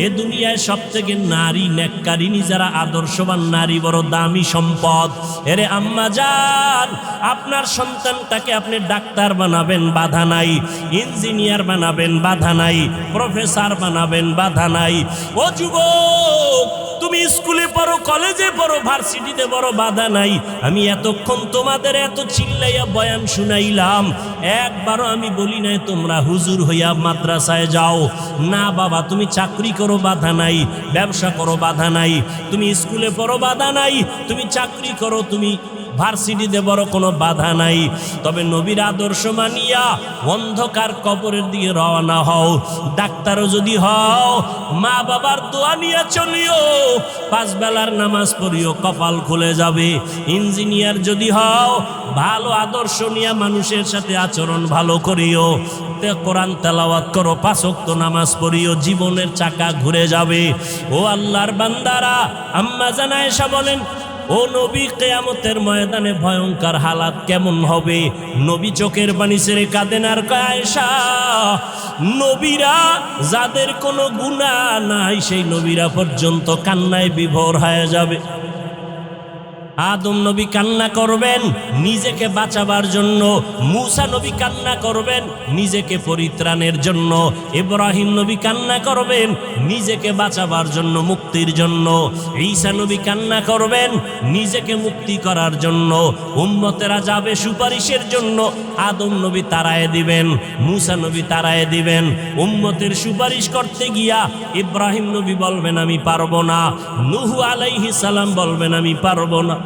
এ দুনিয়ায় সব থেকে নারী নেককারিনী যারা আদর্শবান নারী বড় দামি সম্পদ। এরে আম্মা জান, আপনার সন্তানটাকে আপনি ডাক্তার বানাবেন, বাধা নাই। ইঞ্জিনিয়ার বানাবেন, বাধা নাই। প্রফেসর বানাবেন, বাধা নাই। ও যুবক, তুমি স্কুলে পড়ো, কলেজে পড়ো, ভার্সিটিতে পড়ো, বাধা নাই। আমি এতক্ষণ তোমাদের এত চিল্লাইয়া বয়ান শুনাইলাম, একবারও আমি বলি নাই তোমরা হুজুর হইয়া মাদ্রাসায় যাও। না বাবা, তুমি চাকরি করো, বাধা নাই। ব্যবসা করো, বাধা নাই। তুমি স্কুলে পড়ো, বাধা নাই। তুমি চাকরি করো, তুমি ভার্সিটিতে বড় কোনো বাধা নাই। তবে নবীর আদর্শ মানিয়া অন্ধকার কবরের দিকে রওনা হও। ডাক্তারও যদি হও, মা বাবার দোয়া নিয়ে চলিও, 5 বেলার নামাজ পড়িও, কপাল খুলে যাবে। ইঞ্জিনিয়ার যদি হও, ভালো আদর্শ নিয়ে মানুষের সাথে আচরণ ভালো করিও, কোরআন তেলাওয়াত করো, 5 ওয়াক্ত নামাজ পড়িও, জীবনের চাকা ঘুরে যাবে। ও আল্লাহর বান্দারা, আম্মা জান আয়েশা বলেন, ও নবী, কিয়ামতের ময়দানে ভয়ঙ্কর হালাত কেমন হবে? নবী চোখের পানি ছেড়ে কাঁদেন আর কয়, আয়েশা, নবীরা যাদের কোনো গুনাহ নাই সেই নবীরা পর্যন্ত কান্নায় বিভোর হয়ে যাবে। আদম নবী কান্না করবেন নিজেকে বাঁচাবার জন্য, মূসা নবী কান্না করবেন নিজেকে পরিত্রাণের জন্য, ইব্রাহিম নবী কান্না করবেন নিজেকে বাঁচাবার জন্য, মুক্তির জন্য, ঈসা নবী কান্না করবেন নিজেকে মুক্তি করার জন্য, উম্মতেরা যাবে সুপারিশের জন্য, আদম নবী তাড়ায় দিবেন, মূসা নবী তাড়ায় দিবেন। উম্মতের সুপারিশ করতে গিয়া ইব্রাহিম নবী বলবেন আমি পারবো না, নূহ আলাইহিস সালাম বলবেন আমি পারবো না।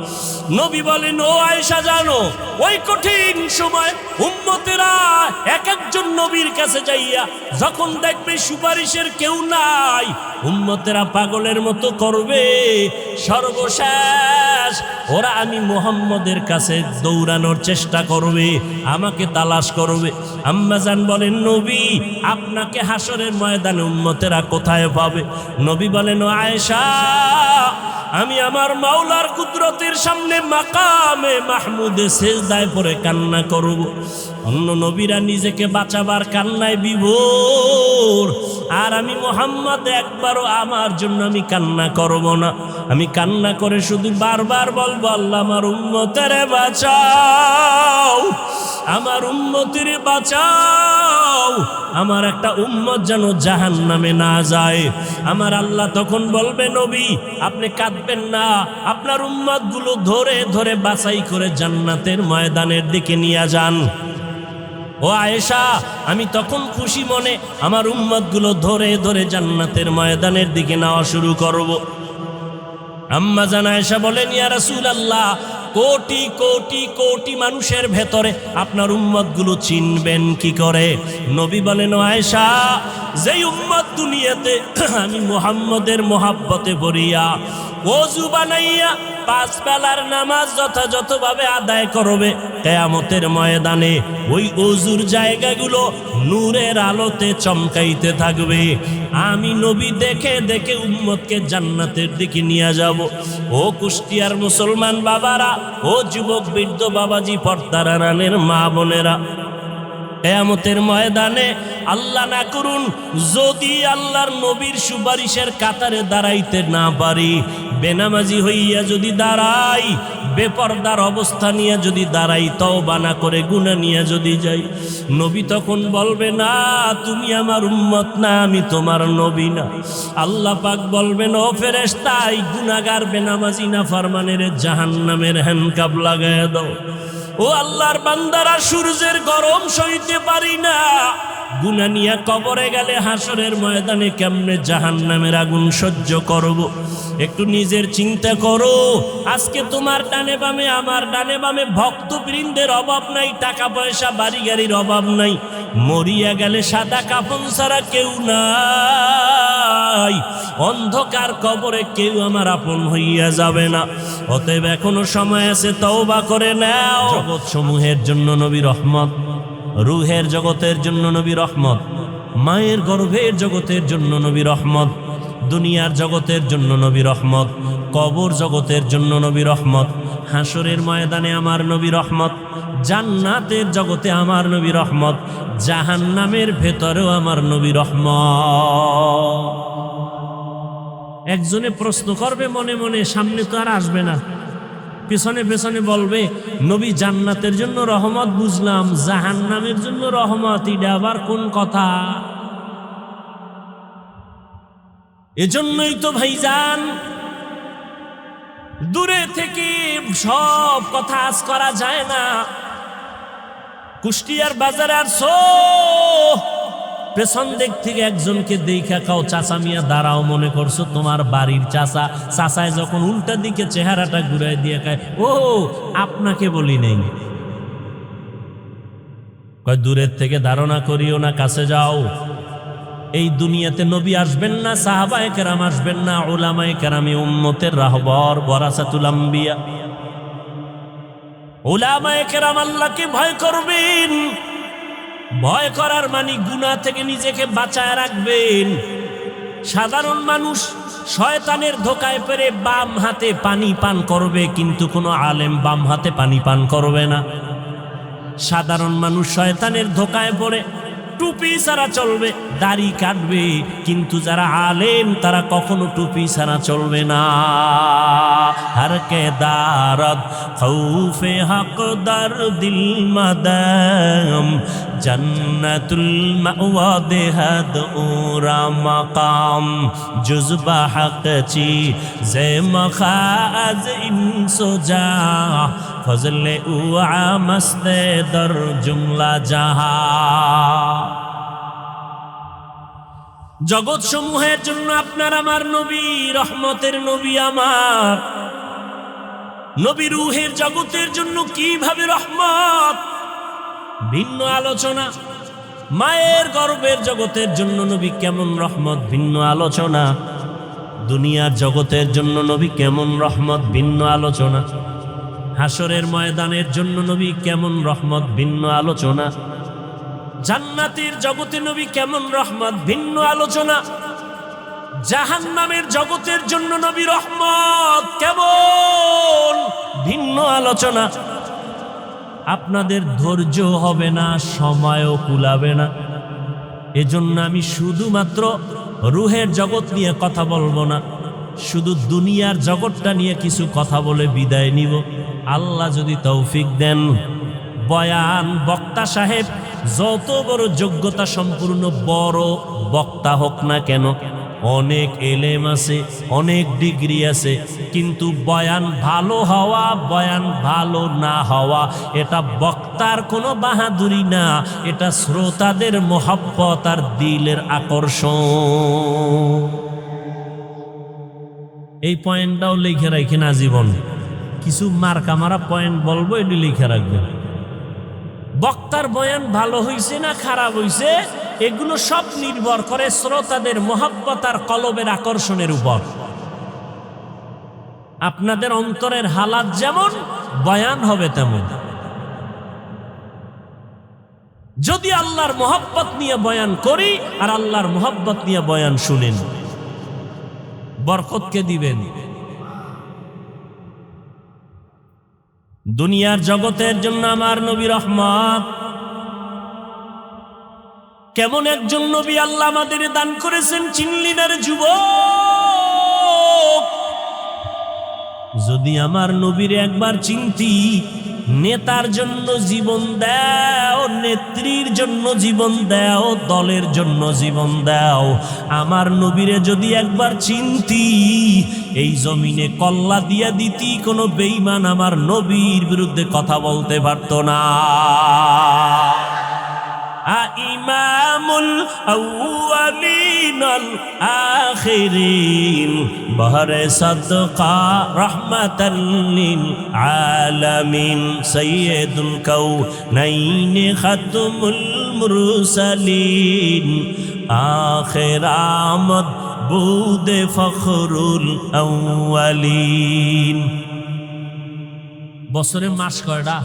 নবী বলেন ও আয়েশা জানো ওই কঠিন সময় উম্মতেরা এক একজন নবীর কাছে যাইয়া যখন দেখবে সুপারিশের কেউ নাই, উম্মতেরা পাগলের মতো করবে, সর্বশেষ ওরা আমি মুহাম্মদের কাছে দৌড়ানোর চেষ্টা করবে, আমাকে তালাশ করবে। আম্মা জান বলেন নবী আপনাকে হাসরের ময়দানে উম্মতেরা কোথায় পাবে? নবী বলেন ও আয়েশা আমি আমার মাওলার কুদরতের সামনে মাকামে মাহমুদে সেজদায় পড়ে কান্না করব। অন্য নবীরা নিজেকে বাঁচাবার কান্নায় বিভোর, আর আমি মুহাম্মদ একবারও আমার জন্য আমি কান্না করব না। আমি কান্না করে শুধু বারবার বলবো আল্লাহ আমার উম্মতের বাঁচাও, আমার উম্মতের বাঁচাও, আমার একটা উম্মত যেন জাহান্নামে না যায়। আমার আল্লাহ তখন বলবে নবী আপনি কাঁদবেন না, আপনার উম্মত গুলো ধরে ধরে বাছাই করে জান্নাতের ময়দানের দিকে নিয়ে যান। ও আয়েশা আমি তখন খুশি মনে আমার উম্মত গুলো ধরে ধরে জান্নাতের ময়দানের দিকে নেওয়া শুরু করব। আম্মা জান আয়েশা বলেন ইয়া রাসূলুল্লাহ কোটি কোটি কোটি মানুষের ভেতরে আপনার উম্মত গুলো চিনবেন কি করে? নবী বলেন ও আয়েশা যেই উম্মত দুনিয়াতে আমি মুহাম্মদের মোহাব্বতে ভরিয়া ওযু বানাইয়া 5 বেলার নামাজ যথাযথভাবে আদায় করবে, কিয়ামতের ময়দানে ওই ওযুর জায়গাগুলো নূরের আলোতে চমকাইতে থাকবে। আমি নবী দেখে দেখে উম্মতকে জান্নাতের দিকে নিয়ে যাব। ও কুষ্টিয়ার মুসলমান বাবারা, ও যুবক বৃদ্ধ বাবাজি, পর্দার আড়ালের মা বোনেরা, কিয়ামতের ময়দানে আল্লাহ না করুন যদি আল্লাহর নবীর সুপারিশের কাতারে দাঁড়াইতে না পারি, বেনামাজি হইয়া যদি দাঁড়াই, বেপরদার অবস্থা নিয়ে যদি দাঁড়াই, তওবা না করে গুনাহ নিয়ে যদি যাই, নবী তখন বলবে না তুমি আমার উম্মত না, আমি তোমার নবী না। আল্লাহ পাক বলবেন ও ফেরেশতা এই গুনাহগার বেনামাজি না ফরমানের জাহান্নামের হ্যান্ডকাপ লাগায় দাও। ও আল্লাহর বান্দারা সূর্যের গরম সইতে পারি না, গুনাহ নিয়ে কবরে গেলে হাসরের ময়দানে কেমনে জাহান্নামের আগুন সহ্য করব? একটু নিজের চিন্তা করো। আজকে তোমার ডানে বামে আমার ডানে বামে ভক্তবৃন্দের অভাব নাই, টাকা পয়সা বাড়ি গাড়ির অভাব নাই, মরিয়া গেলে সাদা কাফন ছাড়া কেউ নাই, অন্ধকার কবরে কেউ আমার আপন হইয়া যাবে না। অতএব এখনো সময় আছে, তওবা করে নাও। জগৎ সমূহের জন্য নবী রহমত, রুহের জগতের জন্য নবী রহমত, মায়ের গর্ভের জগতের জন্য নবী রহমত, দুনিয়ার জগতের জন্য নবী রহমত, কবর জগতের জন্য নবী রহমত, হাসরের ময়দানে আমার নবী রহমত, জান্নাতের জগতে আমার নবী রহমত, জাহান্নামের ভেতরেও আমার নবী রহমত। একজনে প্রশ্ন করবে মনে মনে, সামনে তো আর আসবে না, পেছনে পেছনে বলবে নবী জান্নাতের জন্য রহমত বুঝলাম, জাহান্নামের জন্য রহমত, এটা আবার কোন কথা? এজন্যই তো ভাইজান দূরে থেকে সব কথা আজ করা যায় না। কুষ্টিয়ার বাজারে আর পেছন দিক থেকে একজনকে দেখা কাও চাচা মিয়া দাঁড়াও, মনে করছো তোমার বাড়ির চাচা। চাচায় যখন উল্টা দিকে চেহারাটা ঘুরাই দিয়ে কয় ও আপনাকে বলি নেই, কয় দূরের থেকে ধারণা করিও না, কাছে যাও। এই দুনিয়াতে নবী আসবেন না, সাহাবায়ে কেরাম আসবেন না, উলামায়ে কেরামে উম্মতের রাহবার ওয়ারাসাতুল আম্বিয়া। উলামায়ে কেরাম আল্লাহকে ভয় করবেন, ভয় করার মানে গুনাহ থেকে নিজেকে বাঁচায় রাখবেন। সাধারণ মানুষ শয়তানের ধোকায় পড়ে বাম হাতে পানি পান করবে, কিন্তু কোনো আলেম বাম হাতে পানি পান করবে না। সাধারণ মানুষ শয়তানের ধোকায় পড়ে টুপি ছাড়া চলবে, দাড়ি কাটবে, কিন্তু যারা আলেম তারা কখনো টুপি ছাড়া চলবে না। হর কে দারদ খৌফে হক দর দিল মদম জন্নতুল মাওয়া দেহদ উরা মাকাম জুজবা হক চি জে মখাজ ইনসোজা ফজলে উআ মস্তে দর জুমলা জাহা। জগৎ সমূহের জন্য আপনার আমার নবী, রহমতের নবী আমার নবী, রূহের জগতের জন্য কিভাবে রহমত, ভিন্ন আলোচনা। মায়ের গর্ভের জগতের জন্য নবী কেমন রহমত, ভিন্ন আলোচনা। দুনিয়ার জগতের জন্য নবী কেমন রহমত, ভিন্ন আলোচনা। হাসরের ময়দানের জন্য নবী কেমন রহমত, ভিন্ন আলোচনা। জান্নাতের জগতে নবী কেমন রহমত, ভিন্ন আলোচনা। জাহান্নামের জগতের জন্য নবী রহমত কেমন, ভিন্ন আলোচনা। আপনাদের ধৈর্য হবে না, সময়ও কুলাবে না। এজন্য আমি শুধুমাত্র রূহের জগৎ নিয়ে কথা বলবো না, শুধু দুনিয়ার জগৎটা নিয়ে কিছু কথা বলে বিদায় নিব। আল্লাহ যদি তৌফিক দেন, বয়ান বক্তা সাহেব যত বড় যোগ্যতা সম্পূর্ণ বড় বক্তা হোক না কেন, অনেক এলেম আছে, অনেক ডিগ্রি আছে, কিন্তু বয়ান ভালো হওয়া, বয়ান ভালো না হওয়া এটা বক্তার কোনো বাহাদুরি না, এটা শ্রোতাদের মহব্বত আর দিলের আকর্ষণ। এই পয়েন্টটাও লিখে রাখেন আজীবন। কিছু মার্কা মারা পয়েন্ট বলবো, এটি লিখে রাখবেন। বক্তার বয়ান ভালো হইছে না খারাপ হইছে, এগুলো সব নির্ভর করে শ্রোতাদের মহব্বত আর কলবের আকর্ষণের উপর। আপনাদের অন্তরের হালাত যেমন, বয়ান হবে তেমন। যদি আল্লাহর মহব্বত নিয়ে বয়ান করি আর আল্লাহর মহব্বত নিয়ে বয়ান শুনেন, বরকতকে দিবেন। দুনিয়ার জগতের জন্য আমার নবী রহমত। কেমন একজন নবী আল্লাহ আমাদের দান করেছেন, চিনলি না রে যুবক? যদি আমার নবীর একবার চিনতি, নেতার জন্য জীবন দাও, নেত্রীর জন্য জীবন দাও, দলের জন্য জীবন দাও, আমার নবীরে যদি একবার চিনতি, এই জমিনে কল্লা দিয়া দিতি, কোনো বেঈমান আমার নবীর বিরুদ্ধে কথা বলতে পারতো না। ইমামুল আউয়ালিন আল আখিরিন বহরে সাদকা রাহমাতাল লিল আলামিন সাইয়্যিদুল কাউনাইন খাতমুল মুরসালিন আখির আমদ বুদে ফখরুল আউয়ালিন। বছরে মাস কয়টা?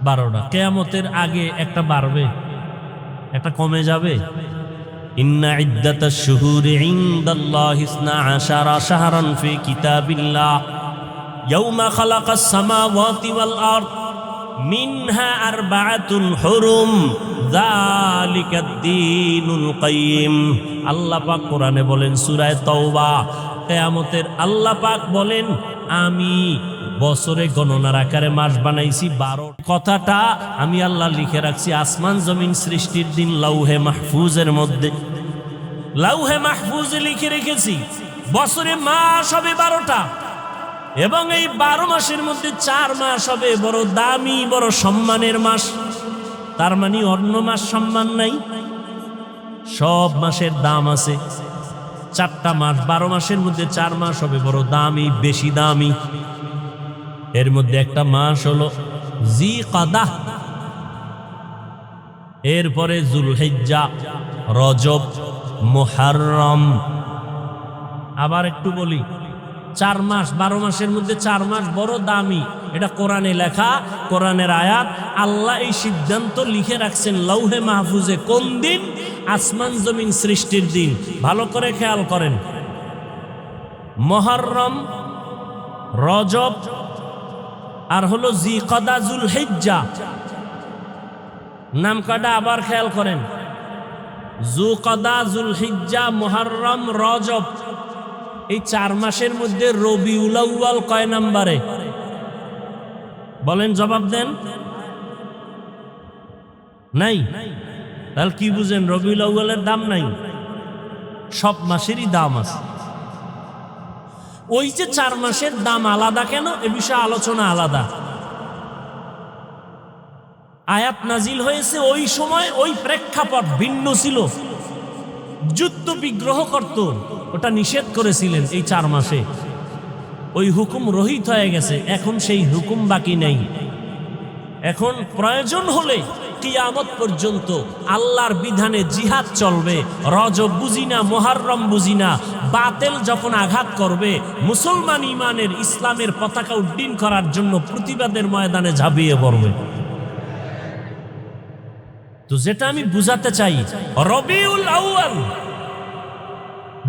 12টা। কিয়ামতের আগে একটা বাড়বে, একটা কমে যাবে। ইন্না ইদ্দাতাশ শুহুরি ইনদাল্লাহি 12 শাহরান ফি কিতাবিল্লাহ ইয়াওমা খালাকাস সামাওয়াতি ওয়াল আরদ মিনহা আরবাআতুল হুরুম যালিকাদ দীনুল কাইয়্যিম। আল্লাহ পাক কোরআনে বলেন সূরা তাওবা, কিয়ামতের আল্লাহ পাক বলেন আমি বছরে গণনার আকারে মাস বানাইছি 12। কথাটা আমি আল্লাহ লিখে রাখছি আসমান জমিন সৃষ্টির দিন লাউহে মাহফুজের মধ্যে। লাউহে মাহফুজে লিখে রেখেছি বছরে মাস হবে 12টা, এবং এই 12 মাসের মধ্যে 4 মাস হবে বড় দামি, বড় সম্মানের মাস। তার মানে অন্য মাস সম্মান নাই, সব মাসের দাম আছে। 4টা মাস, 12 মাসের মধ্যে 4 মাস হবে বড় দামি, বেশি দামি। এর মধ্যে একটা মাস হলো জিকাদা, এরপরে জুলহিজ্জা, রজব, মুহররম। আবার একটু বলি, 4 মাস, 12 মাসের মধ্যে 4 মাস বড় দামি। এটা কোরআনে লেখা, কোরআনের আয়াত। আল্লাহ এই সিদ্ধান্ত লিখে রাখছেন লাউহে মাহফুজে। কোন দিন? আসমান জমিন সৃষ্টির দিন। ভালো করে খেয়াল করেন, মুহররম, রজব আর হলো জিকাদা, জুলহিজ্জা। নাম কয়টা আবার খেয়াল করেন, যুলকদা, যুলহিজ্জা, মুহররম, রজব। এই 4 মাসের মধ্যে রবিউল আউয়াল কয় নম্বরে? বলেন, জবাব দেন। নাই। তাহলে কি বুঝেন? রবিউল আউয়ালের দাম নাই, সব মাসেরই দাম আছে। ওই যে 4 মাসের দাম আলাদা কেন, এ বিষয়ে আলোচনা আলাদা। আয়াত নাজিল হয়েছে ওই সময়, ওই প্রেক্ষাপট ভিন্ন ছিল। যুদ্ধ বিগ্রহ করত, ওটা নিষেধ করেছিলেন এই 4 মাসে। ওই হুকুম রহিত হয়ে গেছে, এখন সেই হুকুম বাকি নেই। এখন প্রয়োজন হলে কিয়ামত পর্যন্ত আল্লাহর বিধানে জিহাদ চলবে। রজব বুঝি না, মুহররম বুঝি না, বাতিল যখন আঘাত করবে, মুসলমান ইমানের ইসলামের পতাকা উড্ডীন করার জন্য প্রতিবাদের ময়দানে ঝাঁপিয়ে পড়বে। তো যেটা আমি বুঝাতে চাই, রবিউল আউয়াল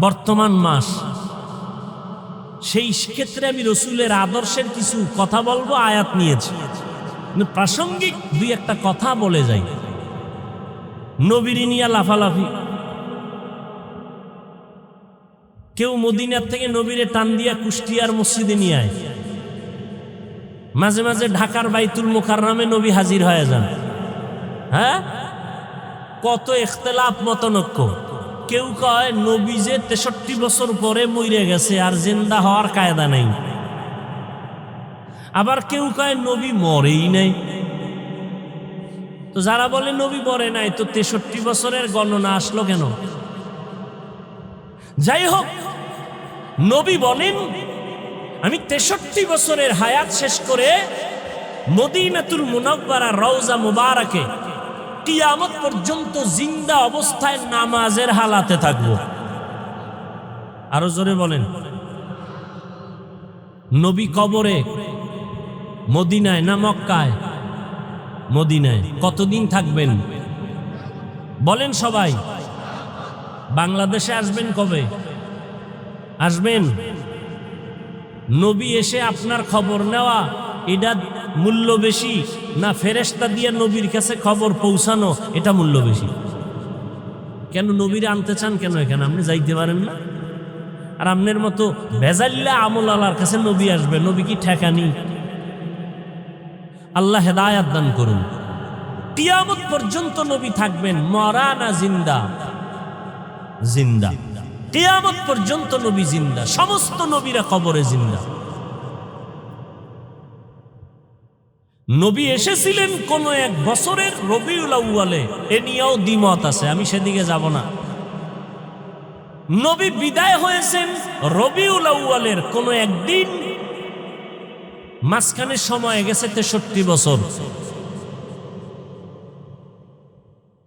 বর্তমান মাস, সেই ক্ষেত্রে আমি রসুলের আদর্শের কিছু কথা বলবো, আয়াত নিয়েছি। প্রাসঙ্গিক 2-1টা কথা বলে যাই। নবীর নিয়া লাফালাফি, কেউ মদিনার থেকে নবীরে টান দিয়া কুষ্টিয়ার মসজিদে নিয়ে আয়, মাঝে মাঝে ঢাকার বাইতুল মুকাররমে নবী হাজির হয়ে যান। হ্যাঁ, কত ইখতিলাফ, মতনৈক্য। কেউ কয় নবী যে 63 বছর পরে মরে গেছে, আর জিন্দা হওয়ার কায়দা নেই। আবার কেউ কয় নবী মরেই নাই। তো যারা বলে নবী মরে নাই, তো 63 বছরের গণনা আসলো কেন? যাই হোক, নবী বলেন, আমি 63 বছরের হায়াত শেষ করে মদিনাতুল মুনাওয়ারা রওজা মুবারাকে কিয়ামত পর্যন্ত জিন্দা অবস্থায় নামাজের হালাতে থাকবো। আরো জোরে বলেন। নবী কবরে মদিনায় না মক্কায়? মদিনায়। কতদিন থাকবেন বলেন সবাই? বাংলাদেশে আসবেন কবে? আসবেন? নবী এসে আপনার খবর নেওয়া, এটা মূল্য বেশি না ফেরেশতা দিয়ে নবীর কাছে খবর পৌঁছানো, এটা মূল্য বেশি? কেন নবীরে আনতে চান কেন এখানে? আপনি যাইতে পারেন না? আর আপনার মতো ভেজাল্লা আমল আল্লাহর কাছে নবী আসবে, নবী কি ঠেকানি? আল্লাহ হেদায়াত দান করুন। কিয়ামত পর্যন্ত নবী থাকবেন, মরা না জিন্দা? জিন্দা। কিয়ামত পর্যন্ত নবী জিন্দা, সমস্ত নবীরা কবরে জিন্দা। নবী এসেছিলেন কোন এক বছরের রবিউল আউয়ালে, এ নিয়েও দ্বিমত আছে, আমি সেদিকে যাব না। নবী বিদায় হয়েছেন রবিউল আউয়ালের কোন একদিন, মাঝখানে সময় গেছে 63 বছর।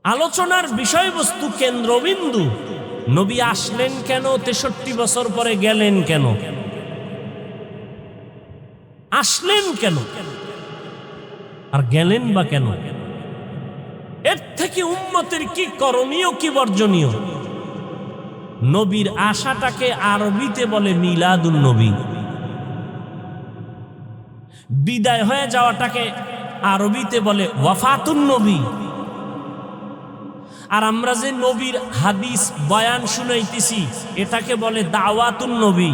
আলোচনার বিষয়বস্তু, কেন্দ্রবিন্দু, নবী আসলেন কেন, 63 বছর পরে গেলেন কেন, আসলেন কেন আর গেলেন বা কেন? এর থেকে উম্মতের কি করণীয়, কি বর্জনীয়? নবীর আশাটাকে আরবিতে বলে মিলাদুন নবী, বিদায় হয়ে যাওয়াটাকে আরবিতে বলে ওয়াফাতুন নবী। আর আমরা যে নবীর হাদিস বয়ান শুনাইতেছি, এটাকে বলে দাওয়াতুন নবী।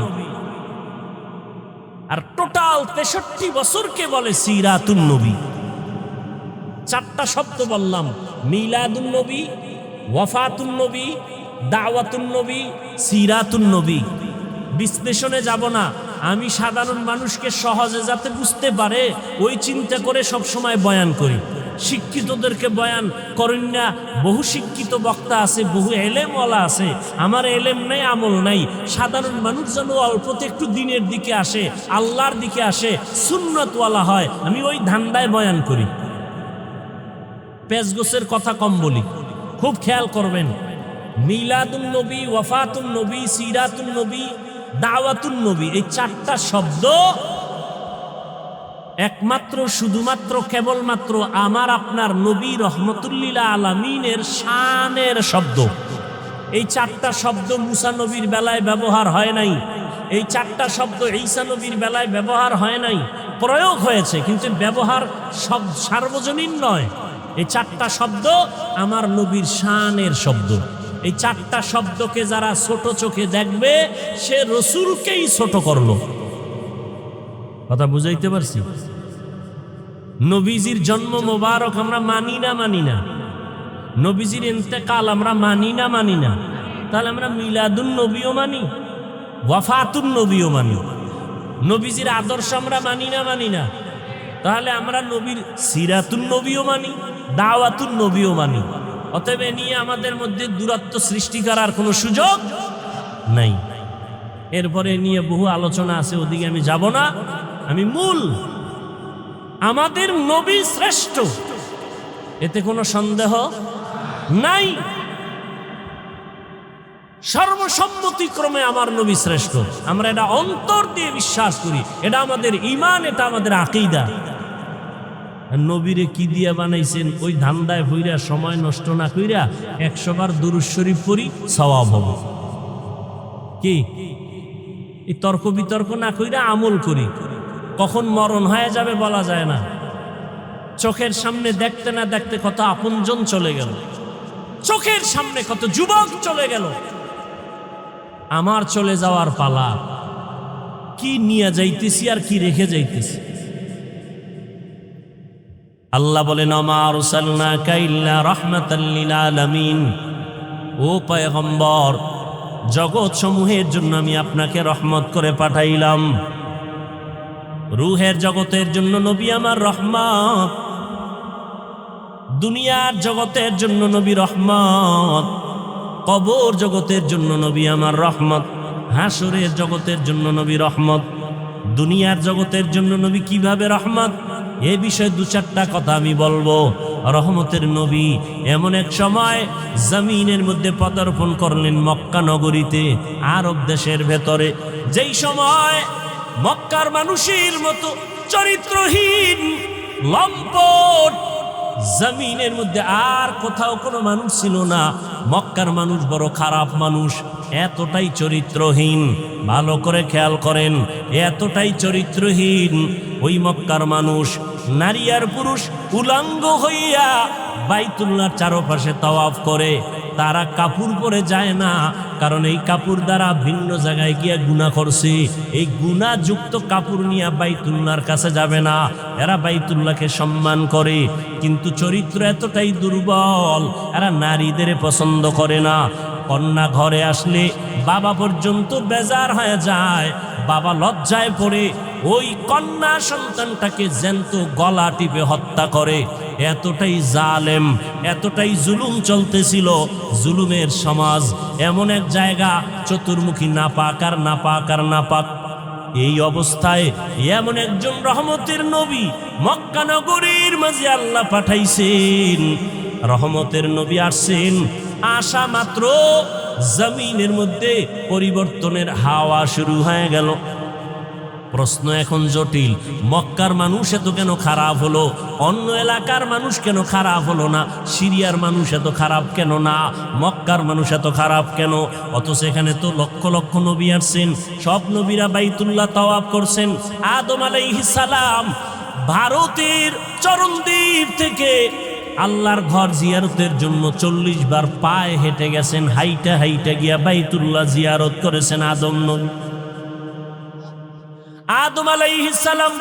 আর টোটাল 63 বছরকে বলে সিরাতুন নবী। 4টা শব্দ বললাম, মিলাদুন নবী, ওয়াফাতুন নবী, দাওয়াতুন নবী, সিরাতুন নবী। বিশ্লেষণে যাব না, আমি সাধারণ মানুষকে সহজে যাতে বুঝতে পারে ওই চিন্তা করে সব সময় বয়ান করি। শিক্ষিতদেরকে বয়ান করেন না, বহু শিক্ষিত বক্তা আছে, বহু এলেমওয়ালা আছে। আমার এলেম নাই, আমল নাই। সাধারণ মানুষ যেন অল্পতে একটু দিনের দিকে আসে, আল্লাহর দিকে আসে, সুন্নতওয়ালা হয়, আমি ওই ধান্দায় বয়ান করি। পেশগোছের কথা কম বলি, খুব খেয়াল করবেন। মিলাদুন নবী, ওয়াফাতুন নবী, সিরাতুন নবী, দাওয়াতুন নবী, এই 4টা শব্দ একমাত্র, শুধুমাত্র, কেবলমাত্র আমার আপনার নবী রহমতুল্লিল আলামিনের শানের শব্দ। এই 4টা শব্দ মুসা নবীর বেলায় ব্যবহার হয় নাই, এই 4টা শব্দ ঈসা নবীর বেলায় ব্যবহার হয় নাই। প্রয়োগ হয়েছে, কিন্তু ব্যবহার সব সার্বজনীন নয়। এই চারটা শব্দ আমার নবীর শানের শব্দ। এই চারটা শব্দকে যারা ছোট চোখে দেখবে সে রসুলকেই ছোট করলো। কথা বুঝাইতে পারছি? নবীজির জন্ম মোবারক আমরা মানি না, নবীজির ইন্তেকাল আমরা মানি না, তাহলে আমরা মিলাদুন নবীও মানি, ওয়াফাতুন নবীও মানি। নবীজির আদর্শ আমরা মানি না, তাহলে আমরা নবীর সিরাতুন নবীও মানি, দাওয়াতুন নবীও মানি। অতএব এ নিয়ে আমাদের মধ্যে দূরত্ব সৃষ্টি করার কোনো সুযোগ নাই। এরপরে নিয়ে বহু আলোচনা আছে, ওদিকে আমি যাব না। আমি মূল আমাদের নবী শ্রেষ্ঠ, এতে কোনো সন্দেহ নাই। সর্বসম্মতিক্রমে আমার নবী শ্রেষ্ঠ, আমরা এটা অন্তর দিয়ে বিশ্বাস করি। এটা আমাদের ঈমান, এটা আমাদের আকীদা। নবীরে কি দিয়া বানাইছেন? ওই ধান্দায় হইরা সময় নষ্ট না কইরা 100 বার দুরূদ শরীফ পড়ি, সওয়াব হবে। কি এই তর্ক বিতর্ক না কইরা আমল করি। কখন মরণ হয়ে যাবে বলা যায় না। চোখের সামনে দেখতে না দেখতে কত আপনজন চলে গেল, চোখের সামনে কত যুবক চলে গেল। আমার চলে যাওয়ার পালা। কি নিয়ে যাইতেছি আর কি রেখে যাইতেছি? আল্লাহ বলেন, ওমা আরসালনাকা ইল্লা রাহমাতাল লিল আলামিন। ও পয়গম্বর, জগৎ সমূহের জন্য আমি আপনাকে রহমত করে পাঠাইলাম। রূহের জগতের জন্য নবী আমার রহমত, দুনিয়ার জগতের জন্য নবী রহমত, কবর জগতের জন্য নবী আমার রহমত, হাসরের জগতের জন্য নবী রহমত। দুনিয়ার জগতের জন্য নবী কিভাবে রহমত, এ বিষয়ে 2-4টা কথা আমি বলবো। রহমতের নবী এমন এক সময় জমিনের মধ্যে পদার্পণ করলেন, মক্কা নগরীতে, আরব দেশের ভেতরে। যেই সময় মক্কার মানুষের মতো চরিত্রহীন লম্পট জমিনের মধ্যে আর কোথাও কোনো মানুষ ছিল না। মক্কার মানুষ বড় খারাপ মানুষ, এতটাই চরিত্রহীন। ভালো করে খেয়াল করেন, এতটাই চরিত্রহীন ওই মক্কার মানুষ। নারী আর পুরুষ উলঙ্গ হইয়া বাইতুল্লাহর চারপাশে তাওয়াফ করে। তারা কাপড় পরে যায় না, কারণ এই কাপড় দ্বারা ভিন্ন জায়গায় গিয়া গুনাহ করছে। এই গুনাহযুক্ত কাপড় নিয়ে বাইতুল্লাহর কাছে যাবে না। এরা বাইতুল্লাহকে সম্মান করে, কিন্তু চরিত্র এতটাই দুর্বল, এরা নারীদের পছন্দ করে না। কন্যা ঘরে আসলে বাবা পর্যন্ত বেজার হয়ে যায়। বাবা লজ্জায় পড়ে ওই কন্যা সন্তানটাকে জ্যান্ত গলা টিপে হত্যা করে। এতটাই জালেম, এতটাই জুলুম চলতেছিল। জুলুমের সমাজ, এমন এক জায়গা চতুর্মুখী নাপাক আর নাপাক আর নাপাক। এই অবস্থায় এমন একজন রহমতের নবী মক্কা নগরীর মাঝে আল্লাহ পাঠাইছেন। রহমতের নবী আসছেন, আসা মাত্র জমিনের মধ্যে পরিবর্তনের হাওয়া শুরু হয়ে গেল। প্রশ্ন এখন জটিল, মক্কার মানুষ এত কেন খারাপ হলো? অন্য এলাকার মানুষ কেন খারাপ হলো না? সিরিয়ার মানুষ এত খারাপ কেন না? মক্কার মানুষ এত খারাপ কেন? অথচ এখানে তো লক্ষ লক্ষ নবী আসছেন, সব নবীরা বাইতুল্লাহ তাওয়াফ করছেন। আদম আলাইহিস সালাম ভারতের চরণদ্বীপ থেকে আল্লাহর ঘর জিয়ারতের জন্য 40 বার পায়ে হেঁটে গেছেন, হাইটা হাইটা গিয়া বাইতুল্লাহ জিয়ারত করেছেন আদম নবী। আদম আলাইহিস সালাম,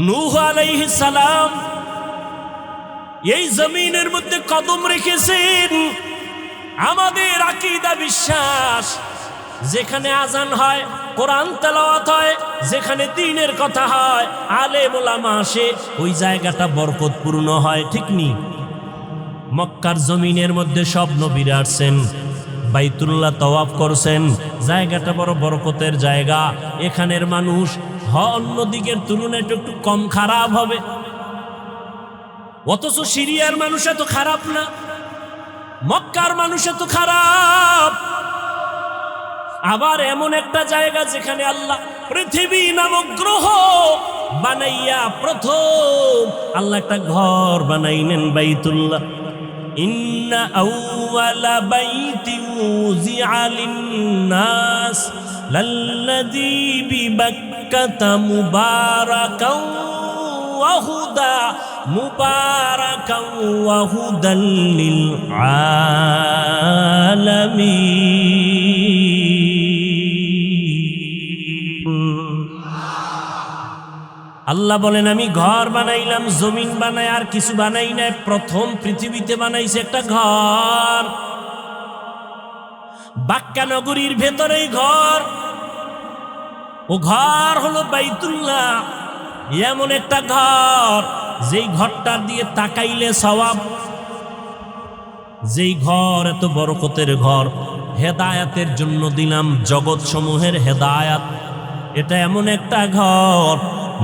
নূহ আলাইহিস সালাম এই জমিনের মধ্যে কদম রেখেছেন। আমাদের আকীদা বিশ্বাস, যেখানে আজান হয়, কোরআন তেলাওয়াত হয়, যেখানে দ্বীনের কথা হয়, আলেম ওলামা আসে, ওই জায়গাটা বরকতপূর্ণ হয়। ঠিক নি? মক্কার জমিনের মধ্যে সব নবীরা আসছেন, বাইতুল্লাহ তাওয়াফ করছেন, জায়গাটা বড় বরকতের জায়গা। এখানের মানুষ অন্য দিকের তুলনায় একটু কম খারাপ হবে। অথচ সিরিয়ার মানুষ এত খারাপ না, মক্কার মানুষ এত খারাপ। আবার এমন একটা জায়গা যেখানে আল্লাহ পৃথিবী নামক গ্রহ বানাইয়া প্রথম আল্লাহ একটা ঘর বানাইলেন, বাইতুল্লাহ। ইন্না আউওয়ালা বাইতিন উযিআ লিন-নাস লাল্লাযী বিবাক্কাতা মুবারাকাও ওয়া হুদা মুবারাকান ওয়া হুদাল লিল আলামিন। আল্লাহ বলেন আমি ঘর বানাইলাম, জমিন বানাই আর কিছু বানাই নাই। প্রথম পৃথিবীতে বানাইছে একটা ঘর, বাক্কা নগরীর ভেতরেই ঘর। ও ঘর হলো বাইতুল্লাহ, এমন একটা ঘর যেই ঘরটার দিয়ে তাকাইলে সওয়াব। যেই ঘর এত বরকতের ঘর, হেদায়াতের জন্য দিলাম, জগৎ সমূহের হেদায়াত। এটা এমন একটা ঘর,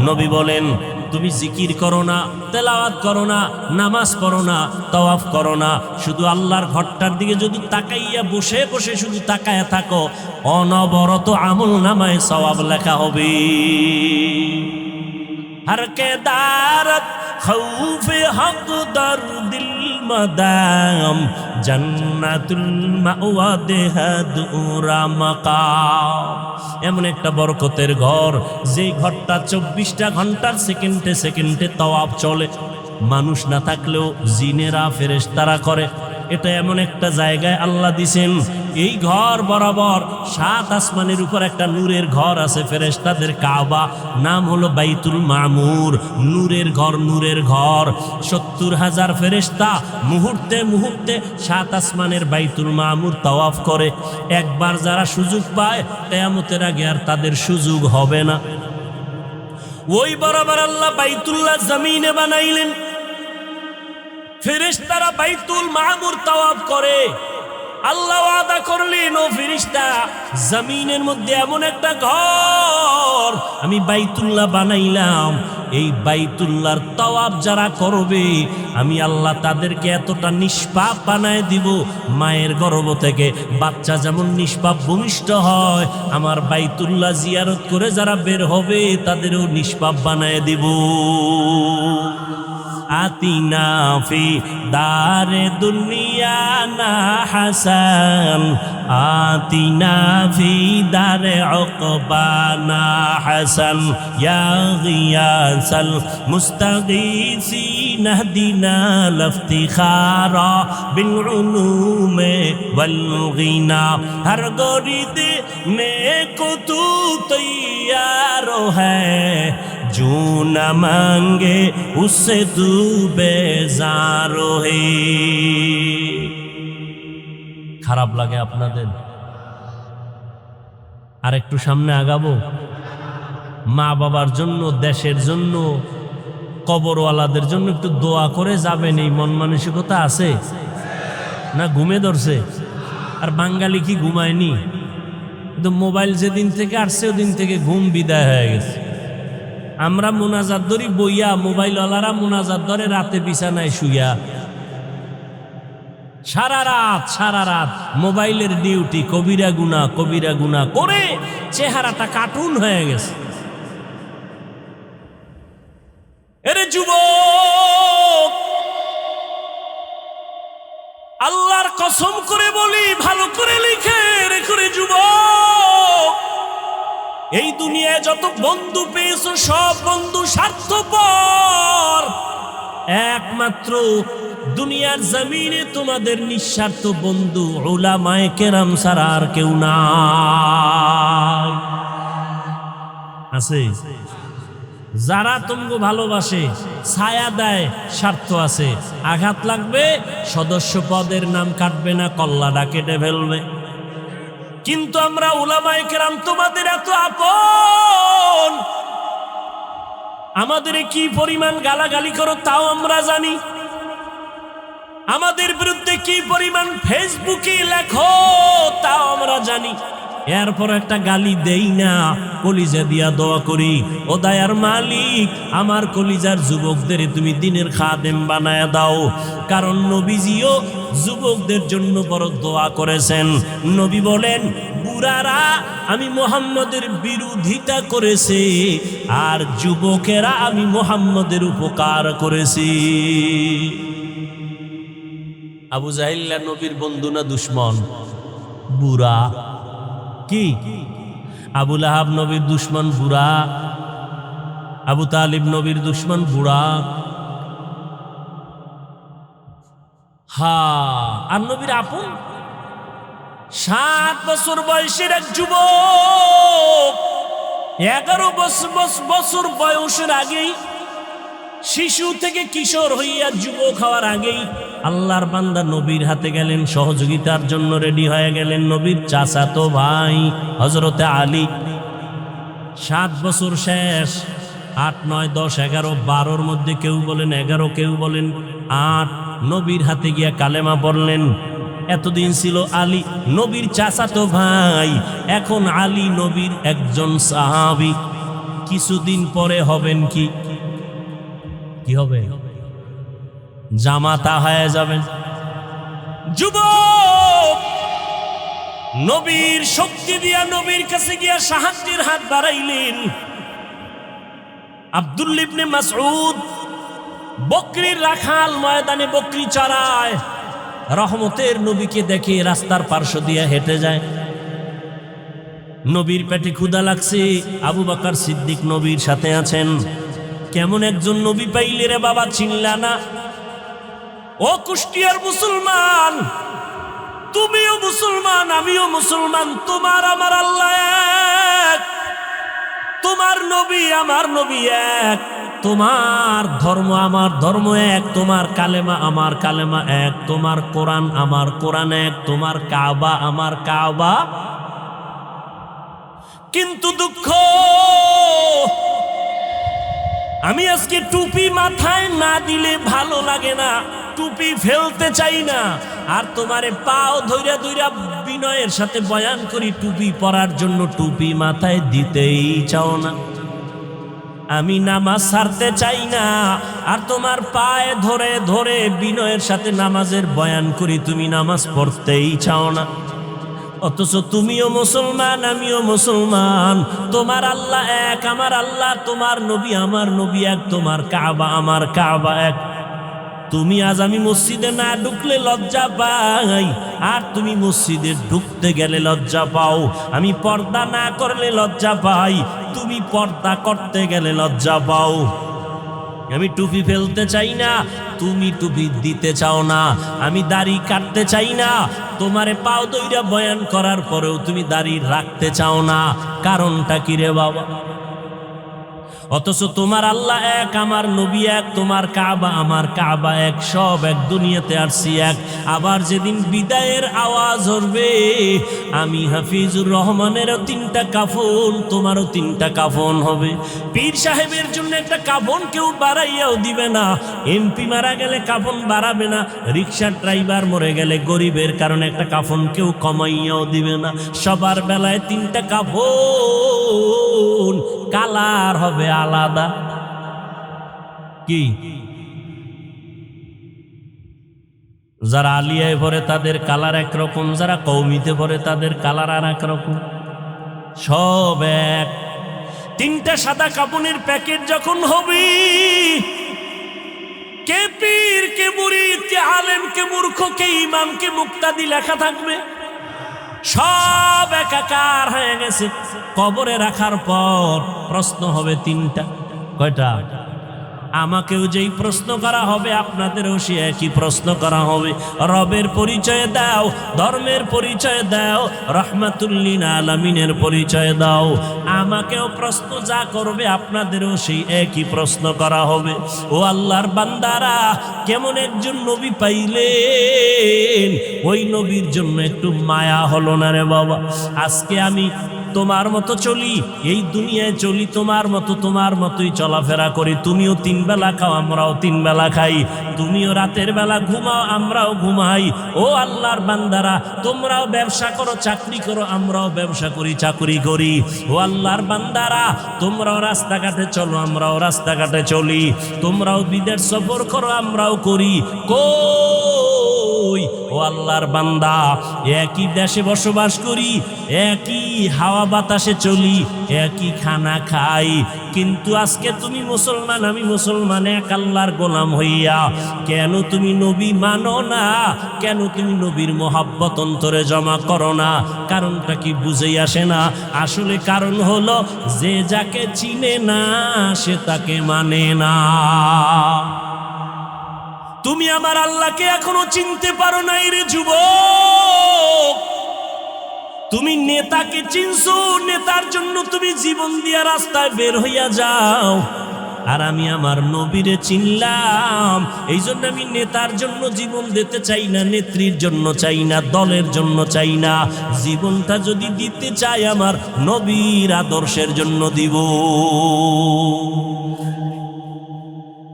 নবী বলেন তুমি জিকির করো না, তেলাওয়াত করো না, নামাজ পড়ো না, তাওয়াফ করো না, শুধু আল্লাহর ঘরটার দিকে যদি তাকাইয়া বসে বসে শুধু তাকায়া থাকো, অনবরত আমল নামায় সওয়াব লেখা হবে। हर के दारत खौफ हक दर दिल मदाम जन्नतुल मावा देहदुरा मकाम। এমন একটা বরকতের ঘর, যেই ঘরটা 24টা ঘন্টার সেকেন্ডে সেকেন্ডে তাওয়াফ চলে। মানুষ না থাকলেও জিনেরা ফেরেশতারা করে। এটা এমন একটা জায়গায় আল্লাহ দিছেন, এই ঘর বরাবর 7 আসমানের উপর একটা নূরের ঘর আছে ফেরেশতাদের কাবা, নাম হলো বাইতুল মামুর। নূরের ঘর, নূরের ঘর। 70,000 ফেরেশতা মুহূর্তে মুহূর্তে 7 আসমানের বাইতুল মামুর তাওয়াফ করে। একবার যারা সুযোগ পায়, কিয়ামতের আগে আর তাদের সুযোগ হবে না। ওই বরাবর আল্লাহ বাইতুল্লাহ জমিনে বানাইলেন, ফেরেশতারা বাইতুল মামুর তাওয়াফ করে। আল্লাহ ওয়াদা করলেন, ও ফেরেশতা, জমিনের মধ্যে এমন একটা ঘর আমি বাইতুল্লাহ বানাইলাম, এই বাইতুল্লাহর তাওয়াফ যারা করবে আমি আল্লাহ তাদেরকে এতটা নিষ্পাপ বানায় দিব, মায়ের গর্ভ থেকে বাচ্চা যেমন নিষ্পাপ ভূমিষ্ঠ হয়, আমার বাইতুল্লাহ জিয়ারত করে যারা বের হবে তাদেরও নিষ্পাপ বানায় দিব। আতিনা ফি দারে দুনিয়া না হাসান, আতিনা ফি দারে উকবা না হাসান, ইয়া গিয়াসাল মুস্তাগীসিন ইহদিনা লিফতিখারা বিল উলুমে ওয়াল গিনা। হর গরিদ নেকো তু তৈয়ার হ্যায়, जो न मांगे उससे तू बेजार है। খারাপ লাগে আপনাদের? আর একটু সামনে আগাবো। মা বাবার জন্য, দেশের জন্য, কবরওয়ালাদের জন্য একটু দোয়া করে যাবেন, এই মন মানসিকতা আছে না? ঘুমে ধরছে? আর বাঙালি কি ঘুমায়নি? কিন্তু মোবাইল যেদিন থেকে আসছে ওদিন থেকে ঘুম বিদায় হয়ে গেছে। আমরা মোনাজাত ধরি বইয়া, মোবাইলওয়ালারা মোনাজাত ধরে রাতে বিছানায় শুইয়া। সারা রাত মোবাইলের ডিউটি, কবিরা গুনাহ করে চেহারাটা কার্টুন হয়ে গেছে। এরে যুবক, আল্লাহর কসম করে বলি, ভালো করে লিখে রেখো রে যুবক, এই দুনিয়ায় যত বন্ধু পেয়েছো সব বন্ধু স্বার্থপর। একমাত্র দুনিয়ার জমিনে তোমাদের নিঃস্বার্থ বন্ধু উলামায়ে কেরাম ছাড়া আর কেউ নাই। আছে যারা তোমাকে ভালোবাসে, ছায়া দেয়, স্বার্থ আছে। আঘাত লাগবে, সদস্য পদের নাম কাটবে না, কল্লাটা কেটে ফেলবে। কিন্তু আমরা উলামায়ে কেরাম তোমাদের এত আপন, আমাদের কি পরিমাণ গালাগালি করো তাও আমরা জানি, আমাদের বিরুদ্ধে কি পরিমাণ ফেসবুকে লেখো তাও আমরা জানি। এরপর একটা গালি দেই না, কলিজা দিয়া দোয়া করি, ও দয়ার মালিক আমার কলিজার যুবকদের তুমি দিনের খাদেম বানায় দাও। কারণ নবীজিও যুবকদের জন্য বড় দোয়া করেছেন। নবী বলেন, বুড়ারা আমি মুহাম্মদের বিরোধিতা করেছে, আর যুবকেরা আমি মুহাম্মদের উপকার করেছি। আবু জাহিল নবীর বন্ধু না দুশ্মন? বুড়া কি? আবু লাহাব নবীর দুশ্মন বুড়া? আবু তালিব নবীর দুশ্মন বুড়া, আর নবীর আপন 7 বছর বয়সের এক যুবক, 11 বছর বয়সের আগেই, শিশু থেকে কিশোর হইয়া যুবক হওয়ার আগেই আল্লাহর বান্দা নবীর হাতে গেলেন, সহযোগিতার জন্য রেডি হয়ে গেলেন। নবীর চাচাতো ভাই হযরতে আলী, 7 বছর শেষ, 8, 9, 10, 11, 12-র মধ্যে কেউ বলেন 11, কেউ বলেন 8, নবীর হাতে গিয়া কালেমা পড়লেন। এতদিন ছিল আলী নবীর চাচাতো ভাই, এখন আলী নবীর একজন সাহাবী। কিছুদিন পরে হবেন কি হবে? জামাতা হয়ে যাবেন। যুবক নবীর শক্তি দিয়া নবীর কাছে গিয়া সাহায্যের হাত বাড়াইলেন। আব্দুল্লাহ ইবনে মাসউদ বকরির রাখাল, ময়দানে বকরি চড়ায়, রহমতের নবীকে দেখে রাস্তার পার্শ্ব দিয়ে হেঁটে যায়। নবীর পেটে ক্ষুধা লাগছে, আবু বকর সিদ্দিক নবীর সাথে আছেন। কেমন একজন নবী পাইলে রে বাবা, চিনলা না? ও কুষ্টিয়ার মুসলমান, তুমিও মুসলমান, আমিও মুসলমান, তোমার আমার আল্লাহ এক, তোমার নবী আমার নবী এক, তোমার ধর্ম আমার ধর্ম এক, তোমার কালেমা আমার কালেমা এক, তোমার কোরআন আমার কোরআন এক, তোমার কাবা আমার কাবা। কিন্তু দুঃখ, আমি আজকে টুপি মাথায় না দিলে ভালো লাগে না, টুপি ফেলতে চাই না, আর তোমারে পাও ধইরা ধইরা বিনয়ের সাথে বয়ান করি টুপি পরার জন্য, টুপি মাথায় দিতেই চাও না। আমি নামাজ ছাড়তে চাই না, আর তোমার পায়ে ধরে ধরে বিনয়ের সাথে নামাজের বয়ান করি, তুমি নামাজ পড়তেই চাও না। অথচ তুমিও মুসলমান, আমিও মুসলমান, তোমার আল্লাহ এক, আমার আল্লাহ, তোমার নবী আমার নবী এক, তোমার কাবা আমার কাবা এক। তুমি আজ আমি মসজিদে না ঢুকলে লজ্জা পাই, আর তুমি মসজিদে ঢুকতে গেলে লজ্জা পাও। আমি পর্দা না করলে লজ্জা পাই, তুমি পর্দা করতে গেলে লজ্জা পাও। আমি টুপি ফেলতে চাই না, তুমি টুপি দিতে চাও না। আমি দাড়ি কাটতে চাই না, তোমারে পাও দইরা বয়ান করার পরেও তুমি দাড়ি রাখতে চাও না। কারণটা কি রে বাবা? অথচ তোমার আল্লাহ এক, আমার নবী এক, তোমার কাবা আমার কাবা এক, সব এক, দুনিয়াতে আসছি এক। আবার যেদিন বিদায়ের আওয়াজ হবে, আমি হাফিজুর রহমানেরও 3টা কাফন, তোমারও 3টা কাফন হবে। পীর সাহেবের জন্য একটা কাফন কেউ বাড়াইয়াও দিবে না, এমপি মারা গেলে কাফন বাড়াবে না, রিক্সার ড্রাইভার মরে গেলে গরিবের কারণে একটা কাফন কেউ কমাইয়াও দিবে না। সবার বেলায় 3টা কাফন, কালার হবে আলাদা। কি যারা আলিয়ায় পড়ে তাদের কালার একরকম, যারা কওমিতে পড়ে তাদের কালার আর একরকম, সব এক। 3টা সাদা কাপড়ের প্যাকেট যখন হবে, কে পীর, কে মুরিদ, কে আলেম, কে মূর্খ, কে ইমাম, কে মুক্তাদি লেখা থাকবে, সব একাকার হয়ে গেছে। কবরে রাখার পর প্রশ্ন হবে 3টা। কয়টা? আমাকেও যেই প্রশ্ন করা হবে, আপনাদেরও সে একই প্রশ্ন করা হবে। রবের পরিচয় দাও, ধর্মের পরিচয় দাও, রহমাতুল্লিল আলামিনের পরিচয় দাও। আমাকেও প্রশ্ন যা করবে, আপনাদেরও সেই একই প্রশ্ন করা হবে। ও আল্লাহর বান্দারা, কেমন একজন নবী পাইলেন, ওই নবীর জন্য একটু মায়া হলো না রে বাবা? আজকে আমি তোমার মতো চলি, এই দুনিয়ায় চলি তোমার মতোই চলাফেরা করি। তুমিও 3 বেলা খাও, আমরাও 3 বেলা খাই। তুমিও রাতের বেলা ঘুমাও, আমরাও ঘুমাই। ও আল্লাহর বান্দারা, তোমরাও ব্যবসা করো, চাকরি করো, আমরাও ব্যবসা করি, চাকরি করি। ও আল্লাহর বান্দারা, তোমরাও রাস্তাঘাটে চলো, আমরাও রাস্তাঘাটে চলি। তোমরাও বিদেশ সফর করো, আমরাও করি। কই ও আল্লাহর বান্দা, একই দেশে বসবাস করি, একই হাওয়া বাতাসে চলি, একই খানা খাই, কিন্তু আজকে তুমি মুসলমান আমি মুসলমান, এক আল্লাহর গোলাম হইয়া কেন তুমি নবী মানো না? কেন তুমি নবীর মোহাব্বত অন্তরে জমা করো না? কারণটা কি বুঝেই আসে না? আসলে কারণ হলো যে যাকে চিনে না সে তাকে মানে না। তুমি আমার আল্লাহকে এখনো চিনতে পারো নাই রে যুবক। তুমি নেতাকে চিনছো, নেতার জন্য তুমি জীবন দিয়া রাস্তায় বের হইয়া যাও, আর আমি আমার নবীরে চিনলাম, এই জন্য আমি নেতার জন্য জীবন দিতে চাই না, নেত্রীর জন্য চাই না, দলের জন্য চাই না। জীবনটা যদি দিতে চাই আমার নবীর আদর্শের জন্য দিব।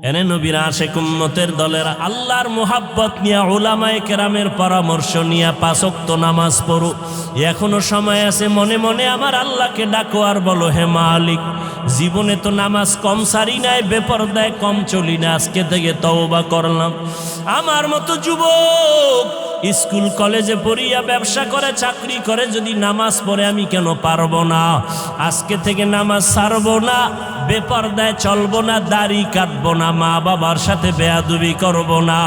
এনে নবীর আশিক উম্মতের দলের আল্লাহর মোহাব্বত নিয়া, উলামায়ে কেরামের পরামর্শ নিয়া 5 ওয়াক্ত নামাজ পড়ো। এখনো সময় আছে, মনে মনে আমার আল্লাহকে ডাকো আর বলো, হে মালিক, জীবনে তো নামাজ কম সারি নাই, বেপরদায় কম চলি না, আজকে থেকে তওবা করলাম। আমার মতো যুবক স্কুল কলেজে পড়িয়া, ব্যবসা করে, চাকরি করে যদি নামাজ পড়ে আমি কেন পারবো না? আজকে থেকে নামাজ ছাড়বো না, বেপরদায় চলবো না, দাড়ি কাটবো না, মা বাবার সাথে বেয়াদবি করবো না,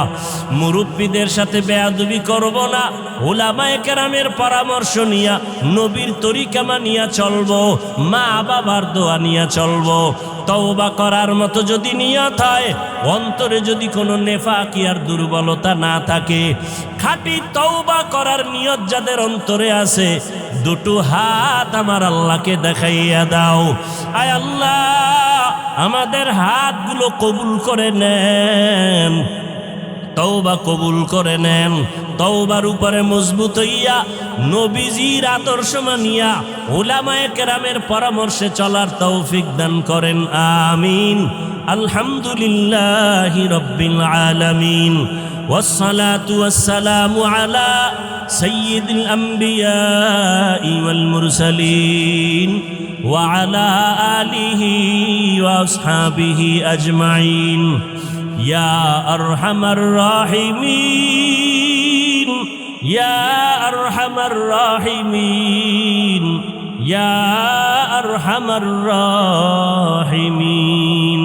মুরব্বীদের সাথে বেয়াদবি করবো না, উলামায়ে কেরামের পরামর্শ নিয়া, নবীর তরিকা মানিয়া চলবো, মা বাবার দোয়া নিয়া চলবো। তওবা করার মতো যদি নিয়ত হয়, অন্তরে যদি কোনো নেফাকি আর দুর্বলতা না থাকে, খাঁটি তওবা করার নিয়ত যাদের অন্তরে আছে, দুটো হাত আমার আল্লাহকে দেখাইয়া দাও। আয় আল্লাহ, আমাদের হাতগুলো কবুল করে নেন, তওবা কবুল করে নেন। তওবার উপরে মজবুত হইয়া, নবীজির আদর্শ মানিয়া, উলামায়ে কেরামের পরামর্শে চলার তৌফিক দান করেন, আমিন। আলহামদুলিল্লাহি রাব্বিল আলামিন, والصلاة والسلام على سيد الأنبياء والمرسلين وعلى آله وأصحابه أجمعين يا أرحم الراحمين يا أرحم الراحمين يا أرحم الراحمين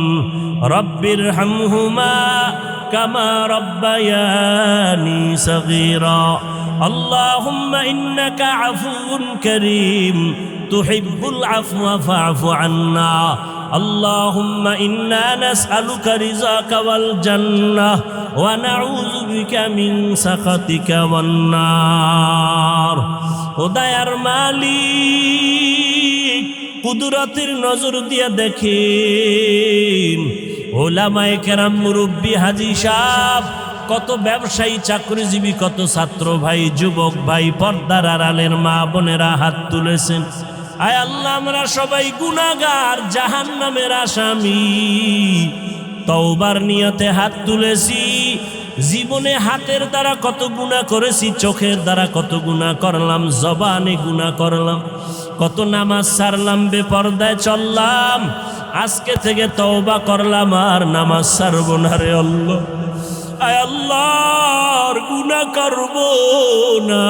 رب ارحمهما كما ربياني صغيرا اللهم إنك عفو كريم تحب العفو فاعف عنا اللهم إنا نسألك رضاك والجنة ونعوذ بك من سخطك والنار خداير মালিক কুদরতের নজর দিয়ে দেখেন ওলামায়ে কেরাম মুরব্বী হাজী সাহেব কত ব্যবসায়ী চাকরিজীবী কত ছাত্র ভাই যুবক ভাই পর্দার আড়ালের মা বোনেরা হাত তুলেছেন আয় আল্লাহ আমরা সবাই গুনাহগার জাহান্নামের আসামি তওবার নিয়তে হাত তুলেছি জীবনে হাতের দ্বারা কত গুনাহ করেছি চোখের দ্বারা কত গুনাহ করলাম জবানে গুনাহ করলাম কত নামাজ ছাড়লাম বেপরদায় চললাম আজকে থেকে তওবা করলাম আর নামাজ ছাড়ব না রে আল্লাহ আয় আল্লাহ আর গুনাহ করব না।